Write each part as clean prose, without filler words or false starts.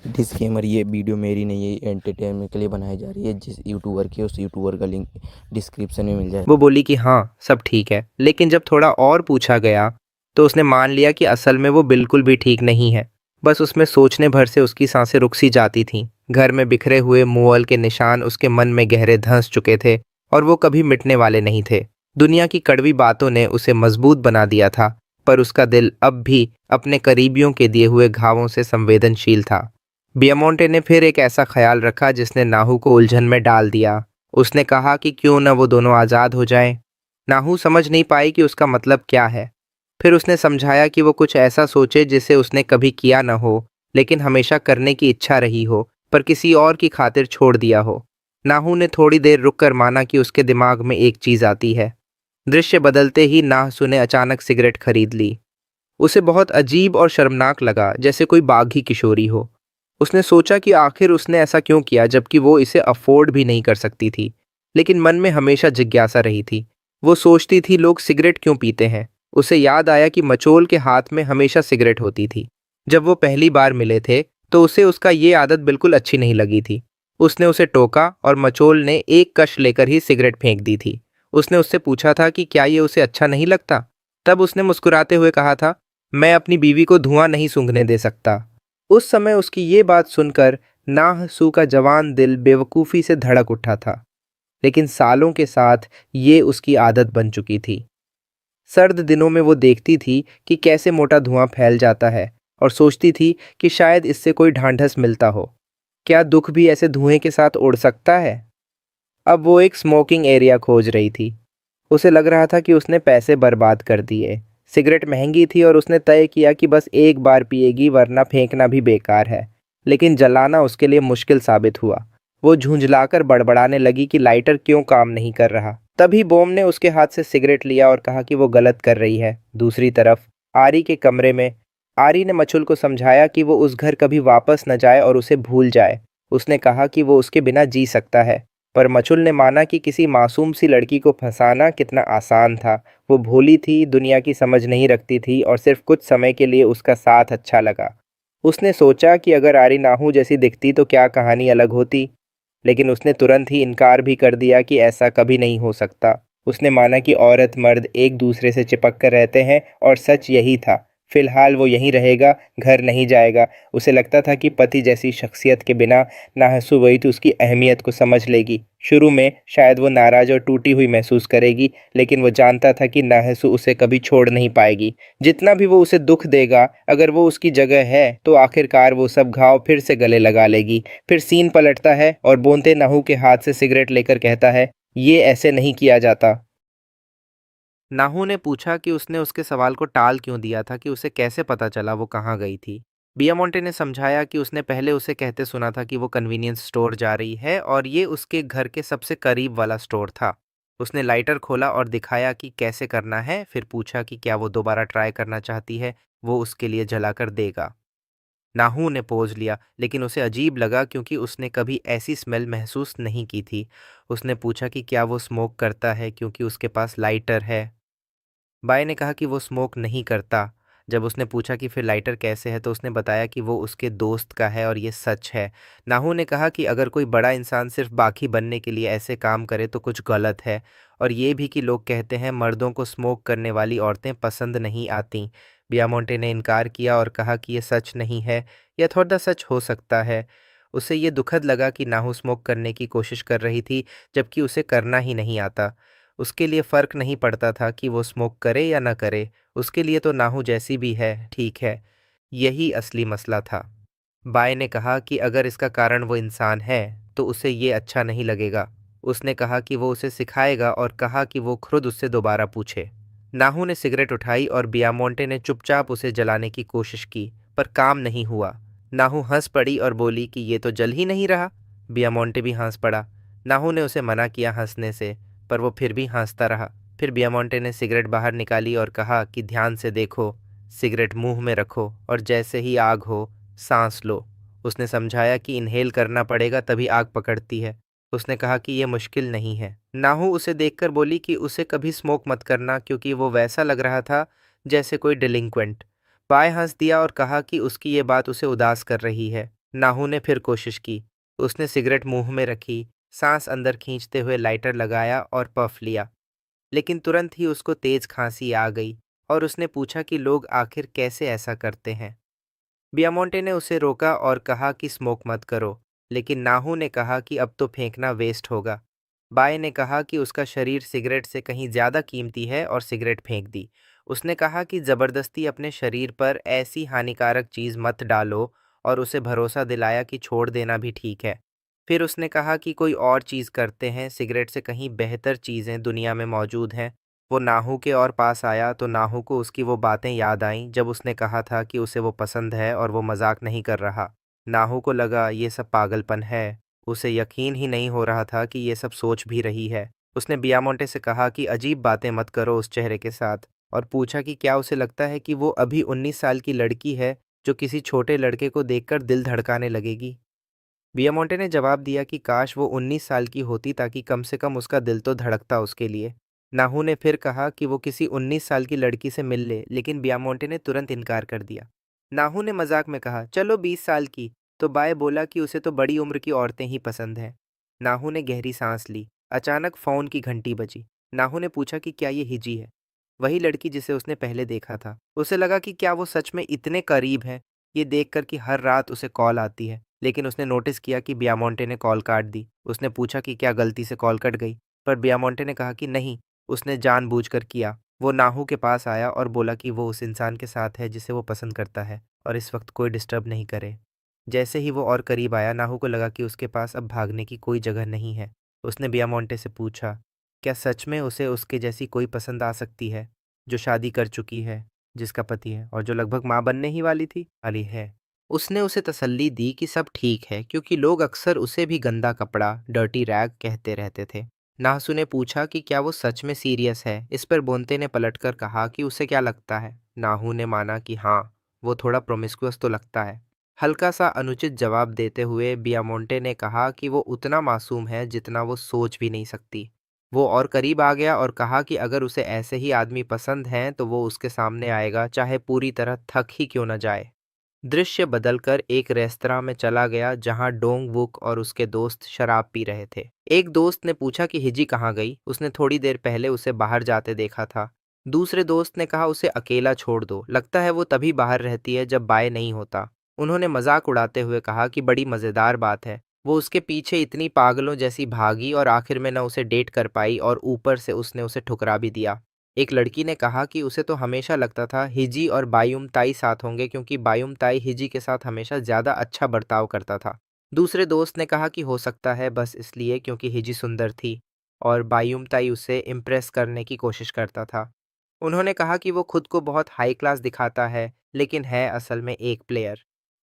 Disclaimer, ये video मेरी नहीं है, एंटरटेनमेंट के लिए बनाई जा रही है। जिस यूट्यूबर की उस यूट्यूबर का लिंक डिस्क्रिप्शन में मिल जाए। वो बोली कि हाँ सब ठीक है, लेकिन जब थोड़ा और पूछा गया तो उसने मान लिया कि असल में वो बिल्कुल भी ठीक नहीं है। बस उसमें सोचने भर से उसकी सांसें रुक सी जाती थीं। घर में बिखरे हुए मुअल के निशान उसके मन में गहरे धंस चुके थे और वो कभी मिटने वाले नहीं थे। दुनिया की कड़वी बातों ने उसे मजबूत बना दिया था, पर उसका दिल अब भी अपने करीबियों के दिए हुए घावों से संवेदनशील था। बियामोंटे ने फिर एक ऐसा ख्याल रखा जिसने नाहू को उलझन में डाल दिया। उसने कहा कि क्यों न वो दोनों आज़ाद हो जाएं। नाहू समझ नहीं पाई कि उसका मतलब क्या है। फिर उसने समझाया कि वो कुछ ऐसा सोचे जिसे उसने कभी किया न हो, लेकिन हमेशा करने की इच्छा रही हो, पर किसी और की खातिर छोड़ दिया हो। नाहू ने थोड़ी देर रुककर माना कि उसके दिमाग में एक चीज आती है। दृश्य बदलते ही नाहसू ने अचानक सिगरेट खरीद ली। उसे बहुत अजीब और शर्मनाक लगा, जैसे कोई बागी किशोरी हो। उसने सोचा कि आखिर उसने ऐसा क्यों किया जबकि वो इसे अफोर्ड भी नहीं कर सकती थी। लेकिन मन में हमेशा जिज्ञासा रही थी। वो सोचती थी लोग सिगरेट क्यों पीते हैं। उसे याद आया कि मचोल के हाथ में हमेशा सिगरेट होती थी। जब वो पहली बार मिले थे तो उसे उसका ये आदत बिल्कुल अच्छी नहीं लगी थी। उसने उसे टोका और मचोल ने एक कश लेकर ही सिगरेट फेंक दी थी। उसने उससे पूछा था कि क्या ये उसे अच्छा नहीं लगता। तब उसने मुस्कुराते हुए कहा था, मैं अपनी बीवी को धुआं नहीं सूंघने दे सकता। उस समय उसकी ये बात सुनकर नाहसू का जवान दिल बेवकूफ़ी से धड़क उठा था, लेकिन सालों के साथ ये उसकी आदत बन चुकी थी। सर्द दिनों में वो देखती थी कि कैसे मोटा धुआं फैल जाता है और सोचती थी कि शायद इससे कोई ढांढस मिलता हो। क्या दुख भी ऐसे धुएं के साथ उड़ सकता है? अब वो एक स्मोकिंग एरिया खोज रही थी। उसे लग रहा था कि उसने पैसे बर्बाद कर दिए। सिगरेट महंगी थी और उसने तय किया कि बस एक बार पिएगी, वरना फेंकना भी बेकार है। लेकिन जलाना उसके लिए मुश्किल साबित हुआ। वो झुंझलाकर बड़बड़ाने लगी कि लाइटर क्यों काम नहीं कर रहा। तभी बोम ने उसके हाथ से सिगरेट लिया और कहा कि वो गलत कर रही है। दूसरी तरफ आरी के कमरे में आरी ने मछुल को समझाया कि वो उस घर कभी वापस न जाए और उसे भूल जाए। उसने कहा कि वो उसके बिना जी सकता है, पर मचुल ने माना कि किसी मासूम सी लड़की को फंसाना कितना आसान था। वो भोली थी, दुनिया की समझ नहीं रखती थी और सिर्फ कुछ समय के लिए उसका साथ अच्छा लगा। उसने सोचा कि अगर आरी नाहू जैसी दिखती तो क्या कहानी अलग होती, लेकिन उसने तुरंत ही इनकार भी कर दिया कि ऐसा कभी नहीं हो सकता। उसने माना कि औरत मर्द एक दूसरे से चिपक कर रहते हैं और सच यही था। फिलहाल वो यहीं रहेगा, घर नहीं जाएगा। उसे लगता था कि पति जैसी शख्सियत के बिना नाहसू वही तो उसकी अहमियत को समझ लेगी। शुरू में शायद वो नाराज और टूटी हुई महसूस करेगी, लेकिन वो जानता था कि नाहसू उसे कभी छोड़ नहीं पाएगी। जितना भी वो उसे दुख देगा, अगर वो उसकी जगह है तो आखिरकार वो सब घाव फिर से गले लगा लेगी। फिर सीन पलटता है और बोनते नाहू के हाथ से सिगरेट लेकर कहता है, ये ऐसे नहीं किया जाता। नाहू ने पूछा कि उसने उसके सवाल को टाल क्यों दिया था, कि उसे कैसे पता चला वो कहाँ गई थी। बियामोंटे ने समझाया कि उसने पहले उसे कहते सुना था कि वो कन्वीनियंस स्टोर जा रही है और ये उसके घर के सबसे करीब वाला स्टोर था। उसने लाइटर खोला और दिखाया कि कैसे करना है, फिर पूछा कि क्या वो दोबारा ट्राई करना चाहती है, वो उसके लिए जलाकर देगा। नाहू ने पोज लिया, लेकिन उसे अजीब लगा क्योंकि उसने कभी ऐसी स्मेल महसूस नहीं की थी। उसने पूछा कि क्या वो स्मोक करता है क्योंकि उसके पास लाइटर है। बाय ने कहा कि वो स्मोक नहीं करता। जब उसने पूछा कि फिर लाइटर कैसे है तो उसने बताया कि वो उसके दोस्त का है और ये सच है। नाहू ने कहा कि अगर कोई बड़ा इंसान सिर्फ बाकी बनने के लिए ऐसे काम करे तो कुछ गलत है, और ये भी कि लोग कहते हैं मर्दों को स्मोक करने वाली औरतें पसंद नहीं आती। बियामोंटे ने इनकार किया और कहा कि ये सच नहीं है, या थोड़ा सच हो सकता है। उसे ये दुखद लगा कि नाहू स्मोक करने की कोशिश कर रही थी जबकि उसे करना ही नहीं आता। उसके लिए फ़र्क नहीं पड़ता था कि वो स्मोक करे या ना करे। उसके लिए तो नाहू जैसी भी है ठीक है। यही असली मसला था। बाय ने कहा कि अगर इसका कारण वो इंसान है तो उसे ये अच्छा नहीं लगेगा। उसने कहा कि वो उसे सिखाएगा और कहा कि वो खुद उससे दोबारा पूछे। नाहू ने सिगरेट उठाई और बियामोंटे ने चुपचाप उसे जलाने की कोशिश की, पर काम नहीं हुआ। नाहू हंस पड़ी और बोली कि ये तो जल ही नहीं रहा। बियामोंटे भी हंस पड़ा। नाहू ने उसे मना किया हंसने से, पर वो फिर भी हंसता रहा। फिर बियामोंटे ने सिगरेट बाहर निकाली और कहा कि ध्यान से देखो, सिगरेट मुंह में रखो और जैसे ही आग हो सांस लो। उसने समझाया कि इनहेल करना पड़ेगा तभी आग पकड़ती है। उसने कहा कि यह मुश्किल नहीं है। नाहू उसे देखकर बोली कि उसे कभी स्मोक मत करना क्योंकि वो वैसा लग रहा था जैसे कोई डिलिंक्वेंट। बाय हंस दिया और कहा कि उसकी ये बात उसे उदास कर रही है। नाहू ने फिर कोशिश की। उसने सिगरेट मुंह में रखी, सांस अंदर खींचते हुए लाइटर लगाया और पफ लिया। लेकिन तुरंत ही उसको तेज खांसी आ गई और उसने पूछा कि लोग आखिर कैसे ऐसा करते हैं। बियामोंटे ने उसे रोका और कहा कि स्मोक मत करो, लेकिन नाहू ने कहा कि अब तो फेंकना वेस्ट होगा। बाय ने कहा कि उसका शरीर सिगरेट से कहीं ज़्यादा कीमती है और सिगरेट फेंक दी। उसने कहा कि ज़बरदस्ती अपने शरीर पर ऐसी हानिकारक चीज़ मत डालो और उसे भरोसा दिलाया कि छोड़ देना भी ठीक है। फिर उसने कहा कि कोई और चीज़ करते हैं, सिगरेट से कहीं बेहतर चीज़ें दुनिया में मौजूद हैं। वो नाहू के और पास आया तो नाहू को उसकी वो बातें याद आईं जब उसने कहा था कि उसे वो पसंद है और वो मजाक नहीं कर रहा। नाहू को लगा ये सब पागलपन है। उसे यकीन ही नहीं हो रहा था कि ये सब सोच भी रही है। उसने बियामोंटे से कहा कि अजीब बातें मत करो उस चेहरे के साथ, और पूछा कि क्या उसे लगता है कि वो अभी 19 साल की लड़की है जो किसी छोटे लड़के को देखकर दिल धड़काने लगेगी। बियामोंटे ने जवाब दिया कि काश वो 19 साल की होती ताकि कम से कम उसका दिल तो धड़कता उसके लिए। नाहू ने फिर कहा कि वो किसी 19 साल की लड़की से मिल ले, लेकिन बियामोंटे ने तुरंत इनकार कर दिया। नाहू ने मजाक में कहा चलो 20 साल की, तो बाय बोला कि उसे तो बड़ी उम्र की औरतें ही पसंद हैं। नाहू ने गहरी सांस ली। अचानक फोन की घंटी बजी। नाहू ने पूछा कि क्या ये हिजी है, वही लड़की जिसे उसने पहले देखा था। उसे लगा कि क्या वो सच में इतने करीब है, ये देखकर कि हर रात उसे कॉल आती है। लेकिन उसने नोटिस किया कि बियामोंटे ने कॉल काट दी। उसने पूछा कि क्या गलती से कॉल कट गई, पर बियामोंटे ने कहा कि नहीं, उसने जानबूझकर किया। वो नाहू के पास आया और बोला कि वो उस इंसान के साथ है जिसे वो पसंद करता है और इस वक्त कोई डिस्टर्ब नहीं करे। जैसे ही वो और करीब आया, नाहू को लगा कि उसके पास अब भागने की कोई जगह नहीं है। उसने बियामोंटे से पूछा, क्या सच में उसे उसके जैसी कोई पसंद आ सकती है, जो शादी कर चुकी है, जिसका पति है और जो लगभग माँ बनने ही वाली है। उसने उसे तसल्ली दी कि सब ठीक है, क्योंकि लोग अक्सर उसे भी गंदा कपड़ा, डर्टी रैग कहते रहते थे। नाहसू ने पूछा कि क्या वो सच में सीरियस है। इस पर बोंते ने पलटकर कहा कि उसे क्या लगता है। नाहू ने माना कि हाँ, वो थोड़ा प्रोमिस्कुअस तो लगता है। हल्का सा अनुचित जवाब देते हुए बियामोंटे ने कहा कि वो उतना मासूम है जितना वो सोच भी नहीं सकती। वो और करीब आ गया और कहा कि अगर उसे ऐसे ही आदमी पसंद हैं तो वो उसके सामने आएगा, चाहे पूरी तरह थक ही क्यों न जाए। दृश्य बदलकर एक रेस्तरां में चला गया जहां डोंग वुक और उसके दोस्त शराब पी रहे थे। एक दोस्त ने पूछा कि हिजी कहाँ गई, उसने थोड़ी देर पहले उसे बाहर जाते देखा था। दूसरे दोस्त ने कहा उसे अकेला छोड़ दो, लगता है वो तभी बाहर रहती है जब बाय नहीं होता। उन्होंने मजाक उड़ाते हुए कहा कि बड़ी मजेदार बात है, वो उसके पीछे इतनी पागलों जैसी भागी और आखिर में न उसे डेट कर पाई और ऊपर से उसने उसे ठुकरा भी दिया। एक लड़की ने कहा कि उसे तो हमेशा लगता था हिजी और बायुम ताई साथ होंगे, क्योंकि बायुम ताई हिजी के साथ हमेशा ज़्यादा अच्छा बर्ताव करता था। दूसरे दोस्त ने कहा कि हो सकता है बस इसलिए क्योंकि हिजी सुंदर थी और बायुम ताई उसे इम्प्रेस करने की कोशिश करता था। उन्होंने कहा कि वो खुद को बहुत हाई क्लास दिखाता है, लेकिन है असल में एक प्लेयर।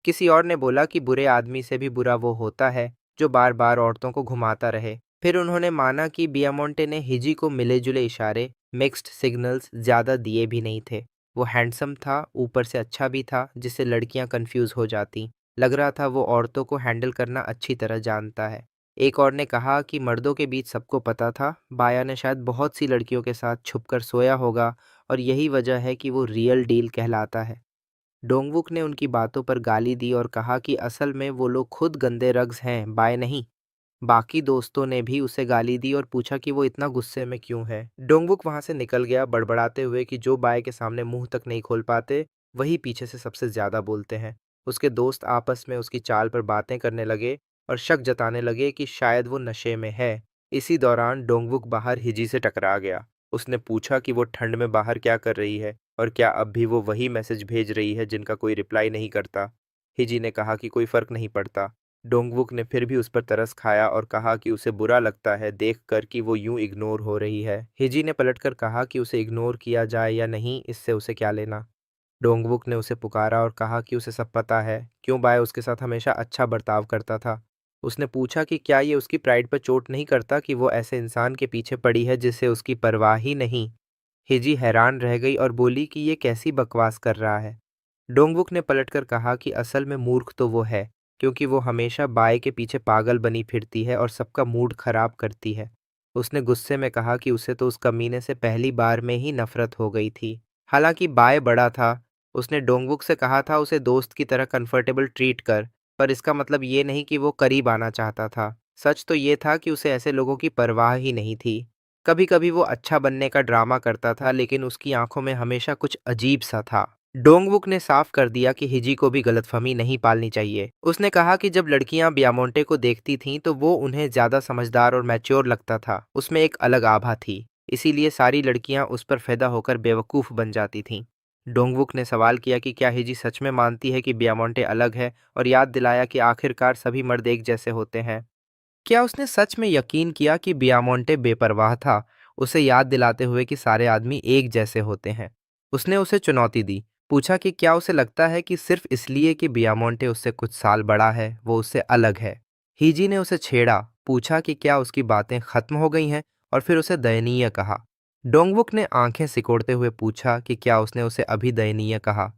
किसी और ने बोला कि बुरे आदमी से भी बुरा वो होता है जो बार बार औरतों को घुमाता रहे। फिर उन्होंने माना कि बियामोंटे ने हिजी को मिले जुले इशारे, मिक्स्ड सिग्नल्स ज़्यादा दिए भी नहीं थे। वो हैंडसम था, ऊपर से अच्छा भी था, जिससे लड़कियां कंफ्यूज हो जाती। लग रहा था वो औरतों को हैंडल करना अच्छी तरह जानता है। एक और ने कहा कि मर्दों के बीच सबको पता था, बाया ने शायद बहुत सी लड़कियों के साथ छुपकर सोया होगा और यही वजह है कि वो रियल डील कहलाता है। डोंगवुक ने उनकी बातों पर गाली दी और कहा कि असल में वो लोग खुद गंदे रग्स हैं, बाय नहीं। बाकी दोस्तों ने भी उसे गाली दी और पूछा कि वो इतना गुस्से में क्यों है। डोंगवुक वहां से निकल गया बड़बड़ाते हुए कि जो बाय के सामने मुंह तक नहीं खोल पाते, वही पीछे से सबसे ज्यादा बोलते हैं। उसके दोस्त आपस में उसकी चाल पर बातें करने लगे और शक जताने लगे कि शायद वो नशे में है। इसी दौरान डोंगवुक बाहर हिजी से टकरा गया। उसने पूछा कि वो ठंड में बाहर क्या कर रही है और क्या अब भी वो वही मैसेज भेज रही है जिनका कोई रिप्लाई नहीं करता। हिजी ने कहा कि कोई फर्क नहीं पड़ता। डोंगवुक ने फिर भी उस पर तरस खाया और कहा कि उसे बुरा लगता है देखकर कि वो यूं इग्नोर हो रही है। हिजी ने पलटकर कहा कि उसे इग्नोर किया जाए या नहीं, इससे उसे क्या लेना। डोंगवुक ने उसे पुकारा और कहा कि उसे सब पता है, क्यों बाय उसके साथ हमेशा अच्छा बर्ताव करता था। उसने पूछा कि क्या ये उसकी प्राइड पर चोट नहीं करता कि वो ऐसे इंसान के पीछे पड़ी है जिससे उसकी परवाह ही नहीं। हिजी हैरान रह गई और बोली कि ये कैसी बकवास कर रहा है। डोंगवुक ने पलटकर कहा कि असल में मूर्ख तो वो है, क्योंकि वो हमेशा बाय के पीछे पागल बनी फिरती है और सबका मूड खराब करती है। उसने गुस्से में कहा कि उसे तो उस कमीने से पहली बार में ही नफरत हो गई थी। हालांकि बाय बड़ा था, उसने डोंगवुक से कहा था उसे दोस्त की तरह कंफर्टेबल ट्रीट कर, पर इसका मतलब ये नहीं कि वो करीब आना चाहता था। सच तो ये था कि उसे ऐसे लोगों की परवाह ही नहीं थी। कभी कभी वो अच्छा बनने का ड्रामा करता था, लेकिन उसकी आंखों में हमेशा कुछ अजीब सा था। डोंगवुक ने साफ कर दिया कि हिजी को भी गलतफहमी नहीं पालनी चाहिए। उसने कहा कि जब लड़कियां ब्यामोंटे को देखती थीं तो वो उन्हें ज्यादा समझदार और मैच्योर लगता था। उसमें एक अलग आभा थी, इसीलिए सारी लड़कियां उस पर फिदा होकर बेवकूफ बन जाती थीं। डोंगवुक ने सवाल किया कि क्या हिजी सच में मानती है कि ब्यामोंटे अलग है, और याद दिलाया कि आखिरकार सभी मर्द एक जैसे होते हैं। क्या उसने सच में यकीन किया कि बियामोंटे बेपरवाह था, उसे याद दिलाते हुए कि सारे आदमी एक जैसे होते हैं? उसने उसे चुनौती दी, पूछा कि क्या उसे लगता है कि सिर्फ इसलिए कि बियामोंटे उससे कुछ साल बड़ा है, वो उससे अलग है? हीजी ने उसे छेड़ा, पूछा कि क्या उसकी बातें खत्म हो गई हैं, और फिर उसे दयनीय कहा। डोंगवुक ने आंखें सिकोड़ते हुए पूछा कि क्या उसने उसे अभी दयनीय कहा।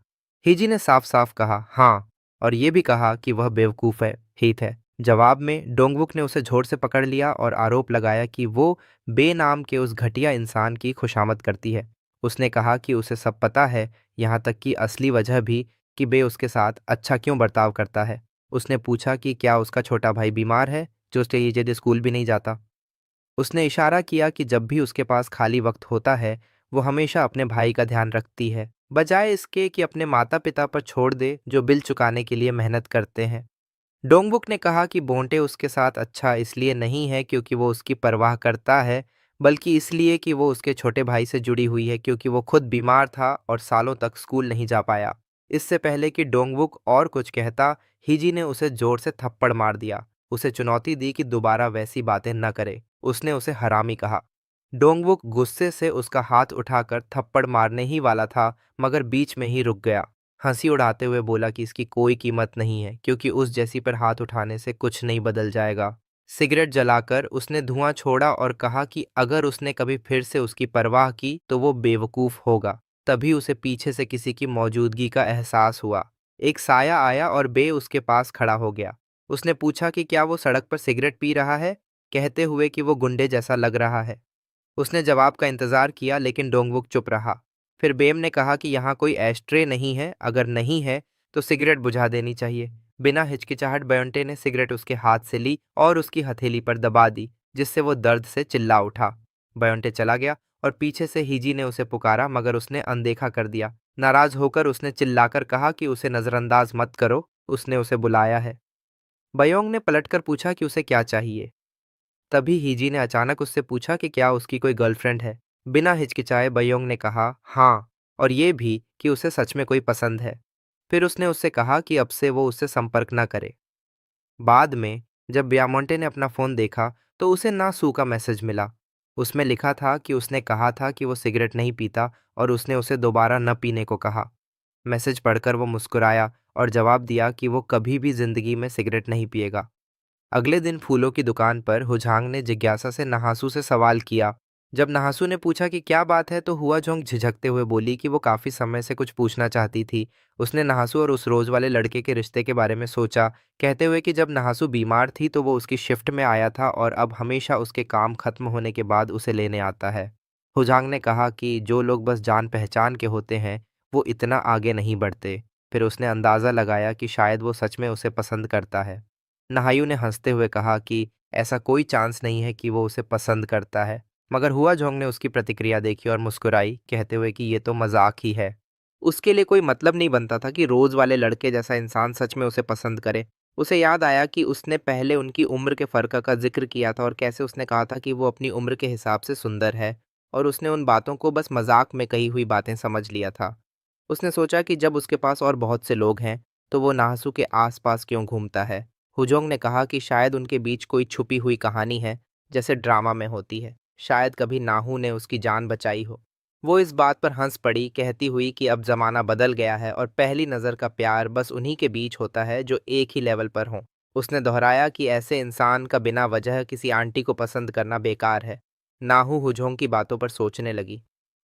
हीजी ने साफ साफ कहा हाँ, और ये भी कहा कि वह बेवकूफ़ है, हित है। जवाब में डोंगवुक ने उसे झोर से पकड़ लिया और आरोप लगाया कि वो बेनाम के उस घटिया इंसान की खुशामद करती है। उसने कहा कि उसे सब पता है, यहाँ तक कि असली वजह भी, कि बे उसके साथ अच्छा क्यों बर्ताव करता है। उसने पूछा कि क्या उसका छोटा भाई बीमार है, जो उसके स्कूल भी नहीं जाता। उसने इशारा किया कि जब भी उसके पास खाली वक्त होता है, वो हमेशा अपने भाई का ध्यान रखती है, बजाय इसके कि अपने माता पिता पर छोड़ दे, जो बिल चुकाने के लिए मेहनत करते हैं। डोंगवुक ने कहा कि बोंटे उसके साथ अच्छा इसलिए नहीं है क्योंकि वो उसकी परवाह करता है, बल्कि इसलिए कि वो उसके छोटे भाई से जुड़ी हुई है, क्योंकि वो खुद बीमार था और सालों तक स्कूल नहीं जा पाया। इससे पहले कि डोंगवुक और कुछ कहता, हिजी ने उसे जोर से थप्पड़ मार दिया। उसे चुनौती दी कि दोबारा वैसी बातें न करे। उसने उसे हरामी कहा। डोंगवुक गुस्से से उसका हाथ उठाकर थप्पड़ मारने ही वाला था, मगर बीच में ही रुक गया। हंसी उड़ाते हुए बोला कि इसकी कोई कीमत नहीं है, क्योंकि उस जैसी पर हाथ उठाने से कुछ नहीं बदल जाएगा। सिगरेट जलाकर उसने धुआं छोड़ा और कहा कि अगर उसने कभी फिर से उसकी परवाह की तो वो बेवकूफ होगा। तभी उसे पीछे से किसी की मौजूदगी का एहसास हुआ। एक साया आया और बे उसके पास खड़ा हो गया। उसने पूछा कि क्या वो सड़क पर सिगरेट पी रहा है, कहते हुए कि वो गुंडे जैसा लग रहा है। उसने जवाब का इंतजार किया, लेकिन डोंगवुक चुप रहा। फिर बेम ने कहा कि यहाँ कोई एस्ट्रे नहीं है, अगर नहीं है तो सिगरेट बुझा देनी चाहिए। बिना हिचकिचाहट बयोंटे ने सिगरेट उसके हाथ से ली और उसकी हथेली पर दबा दी, जिससे वो दर्द से चिल्ला उठा। बयोंटे चला गया और पीछे से हिजी ने उसे पुकारा, मगर उसने अनदेखा कर दिया। नाराज होकर उसने चिल्लाकर कहा कि उसे नजरअंदाज मत करो, उसने उसे बुलाया है। बयोंग ने पलटकर पूछा कि उसे क्या चाहिए। तभी हिजी ने अचानक उससे पूछा कि क्या उसकी कोई गर्लफ्रेंड है। बिना हिचकिचाए बयोंग ने कहा हाँ, और ये भी कि उसे सच में कोई पसंद है। फिर उसने उससे कहा कि अब से वो उससे संपर्क ना करे। बाद में जब ब्यामोंटे ने अपना फ़ोन देखा तो उसे ना सू का मैसेज मिला। उसमें लिखा था कि उसने कहा था कि वो सिगरेट नहीं पीता, और उसने उसे दोबारा न पीने को कहा। मैसेज पढ़कर वो मुस्कुराया और जवाब दिया कि वो कभी भी जिंदगी में सिगरेट नहीं पिएगा। अगले दिन फूलों की दुकान पर हुजांग ने जिज्ञासा से नहासू से सवाल किया। जब नहासू ने पूछा कि क्या बात है, तो हुआ जोंग झिझकते हुए बोली कि वो काफी समय से कुछ पूछना चाहती थी। उसने नहासू और उस रोज वाले लड़के के रिश्ते के बारे में सोचा, कहते हुए कि जब नहासू बीमार थी तो वो उसकी शिफ्ट में आया था, और अब हमेशा उसके काम खत्म होने के बाद उसे लेने आता है। हुजांग ने कहा कि जो लोग बस जान पहचान के होते हैं, वो इतना आगे नहीं बढ़ते। फिर उसने अंदाजा लगाया कि शायद वो सच में उसे पसंद करता है। नहायू ने हंसते हुए कहा कि ऐसा कोई चांस नहीं है कि वो उसे पसंद करता है, मगर हुआ जोंग ने उसकी प्रतिक्रिया देखी और मुस्कुराई, कहते हुए कि ये तो मजाक ही है। उसके लिए कोई मतलब नहीं बनता था कि रोज वाले लड़के जैसा इंसान सच में उसे पसंद करे। उसे याद आया कि उसने पहले उनकी उम्र के फर्क का जिक्र किया था, और कैसे उसने कहा था कि वो अपनी उम्र के हिसाब से सुंदर है, और उसने उन बातों को बस मजाक में कही हुई बातें समझ लिया था। उसने सोचा कि जब उसके पास और बहुत से लोग हैं, तो वो नाहसू के आसपास क्यों घूमता है। हुजोंग ने कहा कि शायद उनके बीच कोई छुपी हुई कहानी है, जैसे ड्रामा में होती है। शायद कभी नाहू ने उसकी जान बचाई हो। वो इस बात पर हंस पड़ी, कहती हुई कि अब जमाना बदल गया है और पहली नज़र का प्यार बस उन्हीं के बीच होता है जो एक ही लेवल पर हों। उसने दोहराया कि ऐसे इंसान का बिना वजह किसी आंटी को पसंद करना बेकार है। नाहू हुजोंग की बातों पर सोचने लगी।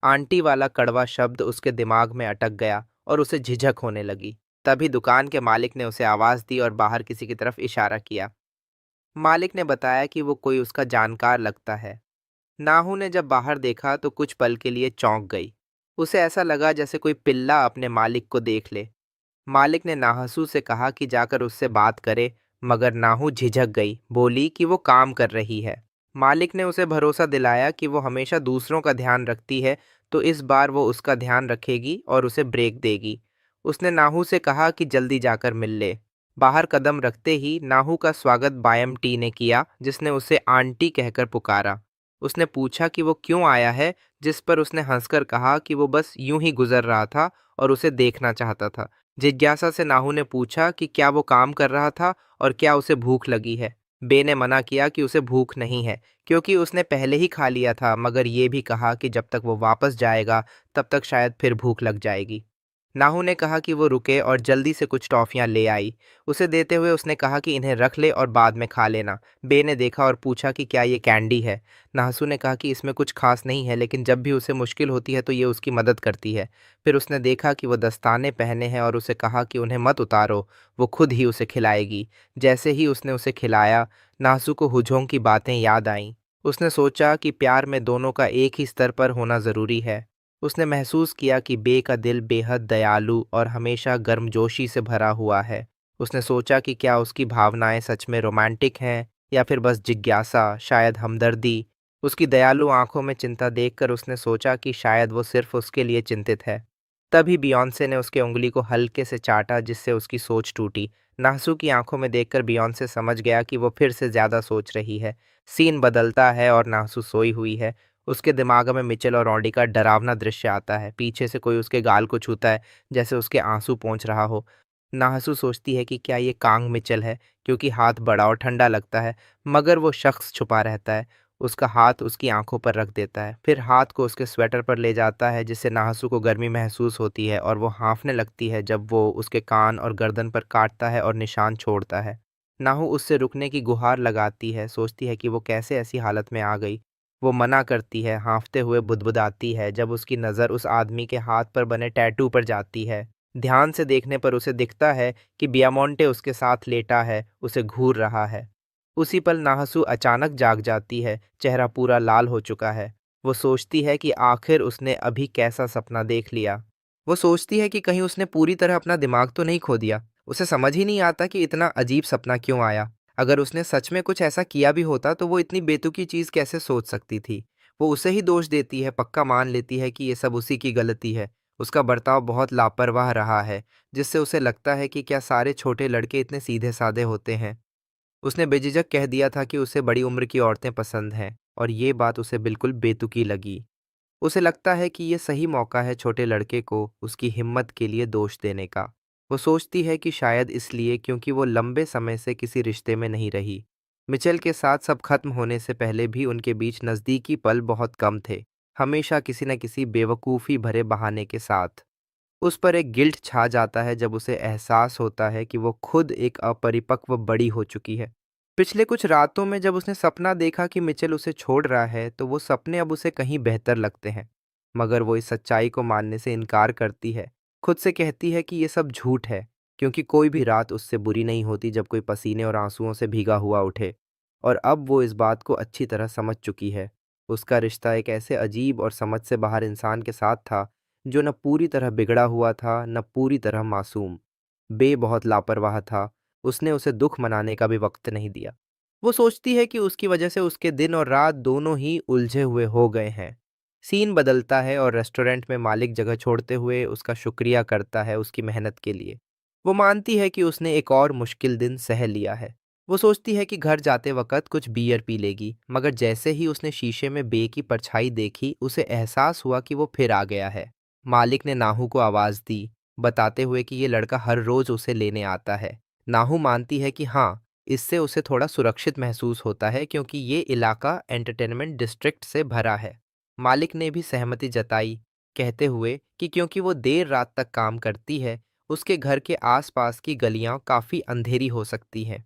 आंटी वाला कड़वा शब्द उसके दिमाग में अटक गया और उसे झिझक होने लगी। तभी दुकान के मालिक ने उसे आवाज़ दी और बाहर किसी की तरफ इशारा किया। मालिक ने बताया कि वो कोई उसका जानकार लगता है। नाहू ने जब बाहर देखा तो कुछ पल के लिए चौंक गई। उसे ऐसा लगा जैसे कोई पिल्ला अपने मालिक को देख ले। मालिक ने नाहसू से कहा कि जाकर उससे बात करे, मगर नाहू झिझक गई, बोली कि वो काम कर रही है। मालिक ने उसे भरोसा दिलाया कि वो हमेशा दूसरों का ध्यान रखती है, तो इस बार वो उसका ध्यान रखेगी और उसे ब्रेक देगी। उसने नाहू से कहा कि जल्दी जाकर मिल ले। बाहर कदम रखते ही नाहू का स्वागत बायम टी ने किया, जिसने उसे आंटी कहकर पुकारा। उसने पूछा कि वो क्यों आया है, जिस पर उसने हंसकर कहा कि वो बस यूं ही गुजर रहा था और उसे देखना चाहता था। जिज्ञासा से नाहू ने पूछा कि क्या वो काम कर रहा था और क्या उसे भूख लगी है। बे ने मना किया कि उसे भूख नहीं है, क्योंकि उसने पहले ही खा लिया था, मगर ये भी कहा कि जब तक वो वापस जाएगा तब तक शायद फिर भूख लग जाएगी। नाहू ने कहा कि वो रुके और जल्दी से कुछ टॉफियां ले आई। उसे देते हुए उसने कहा कि इन्हें रख ले और बाद में खा लेना। बे ने देखा और पूछा कि क्या ये कैंडी है। नाहसू ने कहा कि इसमें कुछ खास नहीं है, लेकिन जब भी उसे मुश्किल होती है तो ये उसकी मदद करती है। फिर उसने देखा कि वो दस्ताने पहने हैं और उसे कहा कि उन्हें मत उतारो, वो खुद ही उसे खिलाएगी। जैसे ही उसने उसे खिलाया, नाहसू को हुजोंग की बातें याद आईं। उसने सोचा कि प्यार में दोनों का एक ही स्तर पर होना ज़रूरी है। उसने महसूस किया कि बे का दिल बेहद दयालु और हमेशा गर्मजोशी से भरा हुआ है। उसने सोचा कि क्या उसकी भावनाएं सच में रोमांटिक हैं या फिर बस जिज्ञासा, शायद हमदर्दी। उसकी दयालु आंखों में चिंता देखकर उसने सोचा कि शायद वो सिर्फ उसके लिए चिंतित है। तभी बियॉन्से ने उसके उंगली को हल्के से चाटा, जिससे उसकी सोच टूटी। नासू की आंखों में देखकर बियॉन्से समझ गया कि वो फिर से ज्यादा सोच रही है। सीन बदलता है और नासू सोई हुई है। उसके दिमाग में मिचेल और ऑडी का डरावना दृश्य आता है। पीछे से कोई उसके गाल को छूता है, जैसे उसके आंसू पहुंच रहा हो। नाहसू सोचती है कि क्या ये कांग मिचेल है, क्योंकि हाथ बड़ा और ठंडा लगता है, मगर वो शख्स छुपा रहता है। उसका हाथ उसकी आंखों पर रख देता है, फिर हाथ को उसके स्वेटर पर ले जाता है, जिससे नाहसू को गर्मी महसूस होती है और वो हाँफने लगती है जब वो उसके कान और गर्दन पर काटता है और निशान छोड़ता है। नाहू उससे रुकने की गुहार लगाती है, सोचती है कि वो कैसे ऐसी हालत में आ गई। वो मना करती है, हाँफते हुए बुदबुदाती है, जब उसकी नज़र उस आदमी के हाथ पर बने टैटू पर जाती है। ध्यान से देखने पर उसे दिखता है कि बियामोंटे उसके साथ लेटा है, उसे घूर रहा है। उसी पल नाहसू अचानक जाग जाती है, चेहरा पूरा लाल हो चुका है। वो सोचती है कि आखिर उसने अभी कैसा सपना देख लिया। वो सोचती है कि कहीं उसने पूरी तरह अपना दिमाग तो नहीं खो दिया। उसे समझ ही नहीं आता कि इतना अजीब सपना क्यों आया। अगर उसने सच में कुछ ऐसा किया भी होता तो वो इतनी बेतुकी चीज़ कैसे सोच सकती थी। वो उसे ही दोष देती है, पक्का मान लेती है कि ये सब उसी की गलती है। उसका बर्ताव बहुत लापरवाह रहा है, जिससे उसे लगता है कि क्या सारे छोटे लड़के इतने सीधे साधे होते हैं। उसने बेझिझक कह दिया था कि उसे बड़ी उम्र की औरतें पसंद हैं, और ये बात उसे बिल्कुल बेतुकी लगी। उसे लगता है कि ये सही मौका है छोटे लड़के को उसकी हिम्मत के लिए दोष देने का। वो सोचती है कि शायद इसलिए क्योंकि वो लंबे समय से किसी रिश्ते में नहीं रही। मिचेल के साथ सब खत्म होने से पहले भी उनके बीच नज़दीकी पल बहुत कम थे, हमेशा किसी न किसी बेवकूफ़ी भरे बहाने के साथ। उस पर एक गिल्ट छा जाता है जब उसे एहसास होता है कि वो खुद एक अपरिपक्व बड़ी हो चुकी है। पिछले कुछ रातों में जब उसने सपना देखा कि मिचेल उसे छोड़ रहा है, तो वो सपने अब उसे कहीं बेहतर लगते हैं। मगर वो इस सच्चाई को मानने से इनकार करती है। खुद से कहती है कि ये सब झूठ है, क्योंकि कोई भी रात उससे बुरी नहीं होती जब कोई पसीने और आंसुओं से भीगा हुआ उठे। और अब वो इस बात को अच्छी तरह समझ चुकी है। उसका रिश्ता एक ऐसे अजीब और समझ से बाहर इंसान के साथ था, जो न पूरी तरह बिगड़ा हुआ था, न पूरी तरह मासूम। बे बहुत लापरवाह था। उसने उसे दुख मनाने का भी वक्त नहीं दिया। वो सोचती है कि उसकी वजह से उसके दिन और रात दोनों ही उलझे हुए हो गए हैं। सीन बदलता है और रेस्टोरेंट में मालिक जगह छोड़ते हुए उसका शुक्रिया करता है उसकी मेहनत के लिए। वो मानती है कि उसने एक और मुश्किल दिन सह लिया है। वो सोचती है कि घर जाते वक्त कुछ बियर पी लेगी, मगर जैसे ही उसने शीशे में बे की परछाई देखी, उसे एहसास हुआ कि वो फिर आ गया है। मालिक ने नाहू को आवाज़ दी, बताते हुए कि ये लड़का हर रोज़ उसे लेने आता है। नाहू मानती है कि हाँ, इससे उसे थोड़ा सुरक्षित महसूस होता है, क्योंकि ये इलाका एंटरटेनमेंट डिस्ट्रिक्ट से भरा है। मालिक ने भी सहमति जताई, कहते हुए कि क्योंकि वो देर रात तक काम करती है, उसके घर के आसपास की गलियां काफ़ी अंधेरी हो सकती हैं।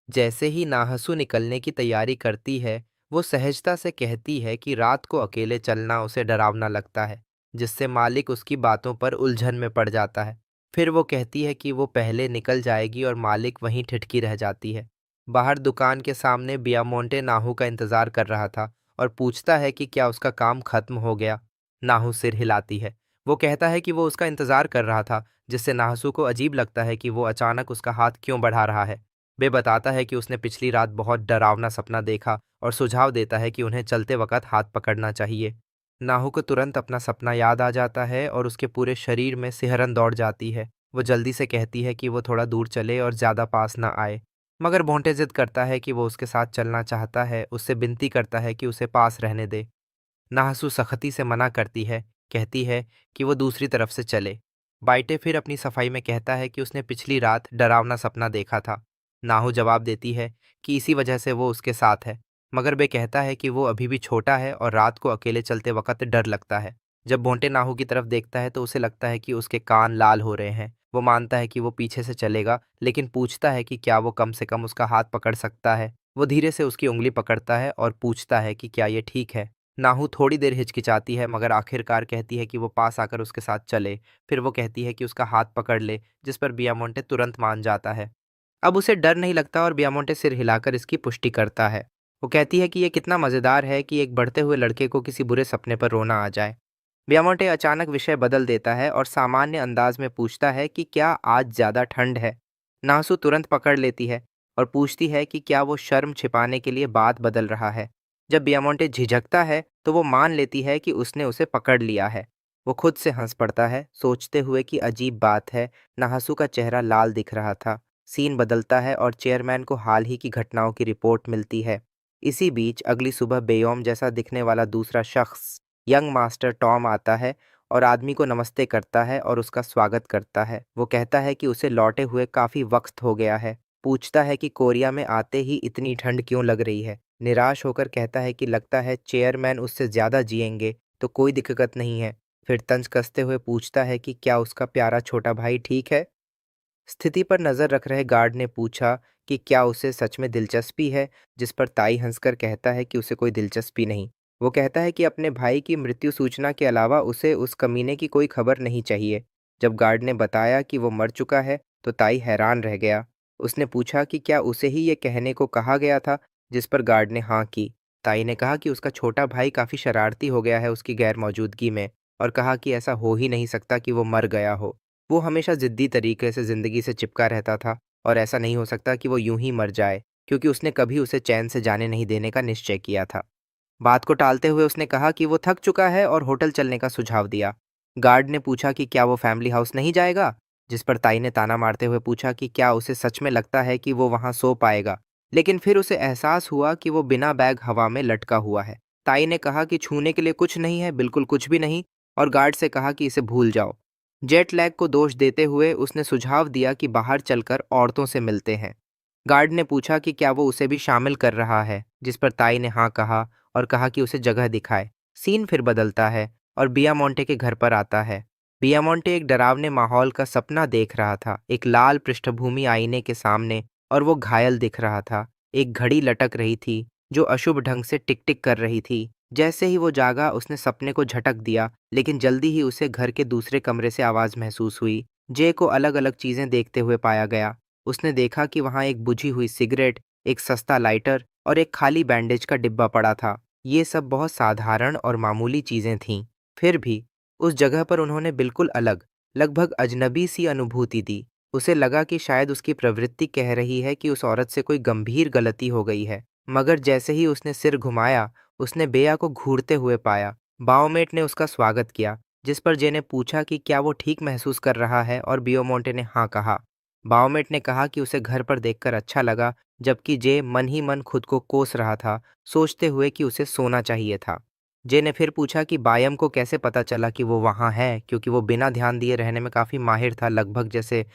जैसे ही नाहसू निकलने की तैयारी करती है, वो सहजता से कहती है कि रात को अकेले चलना उसे डरावना लगता है, जिससे मालिक उसकी बातों पर उलझन में पड़ जाता है। फिर वो कहती है कि वो पहले निकल जाएगी और मालिक वहीं ठिठकी रह जाती है। बाहर दुकान के सामने बियामोंटे नाहू का इंतजार कर रहा था और पूछता है कि क्या उसका काम खत्म हो गया। नाहू सिर हिलाती है। वो कहता है कि वो उसका इंतजार कर रहा था, जिससे नाहसू को अजीब लगता है कि वो अचानक उसका हाथ क्यों बढ़ा रहा है। बे बताता है कि उसने पिछली रात बहुत डरावना सपना देखा और सुझाव देता है कि उन्हें चलते वक्त हाथ पकड़ना चाहिए। नाहू को तुरंत अपना सपना याद आ जाता है और उसके पूरे शरीर में सिहरन दौड़ जाती है। वो जल्दी से कहती है कि वो थोड़ा दूर चले और ज़्यादा पास ना आए, मगर भोंटे जिद करता है कि वो उसके साथ चलना चाहता है, उससे विनती करता है कि उसे पास रहने दे। नाहसू सख्ती से मना करती है, कहती है कि वो दूसरी तरफ से चले। बाइटे फिर अपनी सफाई में कहता है कि उसने पिछली रात डरावना सपना देखा था। नाहू जवाब देती है कि इसी वजह से वो उसके साथ है, मगर बे कहता है कि वो अभी भी छोटा है और रात को अकेले चलते वक्त डर लगता है। जब भोंटे नाहू की तरफ देखता है तो उसे लगता है कि उसके कान लाल हो रहे हैं। वो मानता है कि वो पीछे से चलेगा, लेकिन पूछता है कि क्या वो कम से कम उसका हाथ पकड़ सकता है। वो धीरे से उसकी उंगली पकड़ता है और पूछता है कि क्या ये ठीक है। नाहू थोड़ी देर हिचकिचाती है, मगर आखिरकार कहती है कि वो पास आकर उसके साथ चले। फिर वो कहती है कि उसका हाथ पकड़ ले, जिस पर बियामोंटे तुरंत मान जाता है। अब उसे डर नहीं लगता और बियामोंटे सिर हिलाकर इसकी पुष्टि करता है। वो कहती है कि ये कितना मज़ेदार है कि एक बढ़ते हुए लड़के को किसी बुरे सपने पर रोना आ जाए। बियामोंटे अचानक विषय बदल देता है और सामान्य अंदाज में पूछता है कि क्या आज ज़्यादा ठंड है। नासू तुरंत पकड़ लेती है और पूछती है कि क्या वो शर्म छिपाने के लिए बात बदल रहा है। जब बियामोंटे झिझकता है तो वो मान लेती है कि उसने उसे पकड़ लिया है। वो खुद से हंस पड़ता है, सोचते हुए कि अजीब बात है, नाहसू का चेहरा लाल दिख रहा था। सीन बदलता है और चेयरमैन को हाल ही की घटनाओं की रिपोर्ट मिलती है। इसी बीच अगली सुबह बेयोम जैसा दिखने वाला दूसरा शख्स, यंग मास्टर टॉम, आता है और आदमी को नमस्ते करता है और उसका स्वागत करता है। वो कहता है कि उसे लौटे हुए काफ़ी वक्त हो गया है। पूछता है कि कोरिया में आते ही इतनी ठंड क्यों लग रही है। निराश होकर कहता है कि लगता है चेयरमैन उससे ज़्यादा जिएंगे तो कोई दिक्कत नहीं है। फिर तंज कसते हुए पूछता है कि क्या उसका प्यारा छोटा भाई ठीक है। स्थिति पर नज़र रख रहे गार्ड ने पूछा कि क्या उसे सच में दिलचस्पी है, जिस पर ताई हंसकर कहता है कि उसे कोई दिलचस्पी नहीं। वो कहता है कि अपने भाई की मृत्यु सूचना के अलावा उसे उस कमीने की कोई खबर नहीं चाहिए। जब गार्ड ने बताया कि वो मर चुका है तो ताई हैरान रह गया। उसने पूछा कि क्या उसे ही ये कहने को कहा गया था, जिस पर गार्ड ने हाँ की। ताई ने कहा कि उसका छोटा भाई काफ़ी शरारती हो गया है उसकी गैर मौजूदगी में, और कहा कि ऐसा हो ही नहीं सकता कि वो मर गया हो। वो हमेशा ज़िद्दी तरीके से ज़िंदगी से चिपका रहता था और ऐसा नहीं हो सकता कि वो यूं ही मर जाए, क्योंकि उसने कभी उसे चैन से जाने नहीं देने का निश्चय किया था। बात को टालते हुए उसने कहा कि वो थक चुका है और होटल चलने का सुझाव दिया। गार्ड ने पूछा कि क्या वो फैमिली हाउस नहीं जाएगा, जिस पर ताई ने ताना मारते हुए पूछा कि क्या उसे सच में लगता है कि वो वहाँ सो पाएगा। लेकिन फिर उसे एहसास हुआ कि वो बिना बैग हवा में लटका हुआ है। ताई ने कहा कि छूने के लिए कुछ नहीं है, बिल्कुल कुछ भी नहीं, और गार्ड से कहा कि इसे भूल जाओ। जेट लैग को दोष देते हुए उसने सुझाव दिया कि बाहर चलकर औरतों से मिलते हैं। गार्ड ने पूछा कि क्या वो उसे भी शामिल कर रहा है, जिस पर ताई ने हाँ कहा और कहा कि उसे जगह दिखाए। सीन फिर बदलता है और बियामोंटे के घर पर आता है। बियामोंटे एक डरावने माहौल का सपना देख रहा था, एक लाल पृष्ठभूमि आईने के सामने, और वो घायल दिख रहा था। एक घड़ी लटक रही थी जो अशुभ ढंग से टिक टिक कर रही थी। जैसे ही वो जागा उसने सपने को झटक दिया, लेकिन जल्दी ही उसे घर के दूसरे कमरे से आवाज़ महसूस हुई। जे को अलग अलग चीज़ें देखते हुए पाया गया। उसने देखा कि वहाँ एक बुझी हुई सिगरेट, एक सस्ता लाइटर और एक खाली बैंडेज का डिब्बा पड़ा था। ये सब बहुत साधारण और मामूली चीज़ें थीं। फिर भी उस जगह पर उन्होंने बिल्कुल अलग, लगभग अजनबी सी अनुभूति दी। उसे लगा कि शायद उसकी प्रवृत्ति कह रही है कि उस औरत से कोई गंभीर गलती हो गई है। मगर जैसे ही उसने सिर घुमाया, उसने बेया को घूरते हुए पाया। बाओमेट ने उसका स्वागत किया, जिस पर जे ने पूछा कि क्या वो ठीक महसूस कर रहा है, और बियोमोंटे ने हाँ कहा। बाओमेट ने कहा कि उसे घर पर देखकर अच्छा लगा, जबकि जे मन ही मन खुद को कोस रहा था, सोचते हुए कि उसे सोना चाहिए था। जे ने फिर पूछा कि बायम को कैसे पता चला कि वो वहाँ है, क्योंकि वो बिना ध्यान दिए रहने में काफ़ी माहिर था, लगभग जैसे।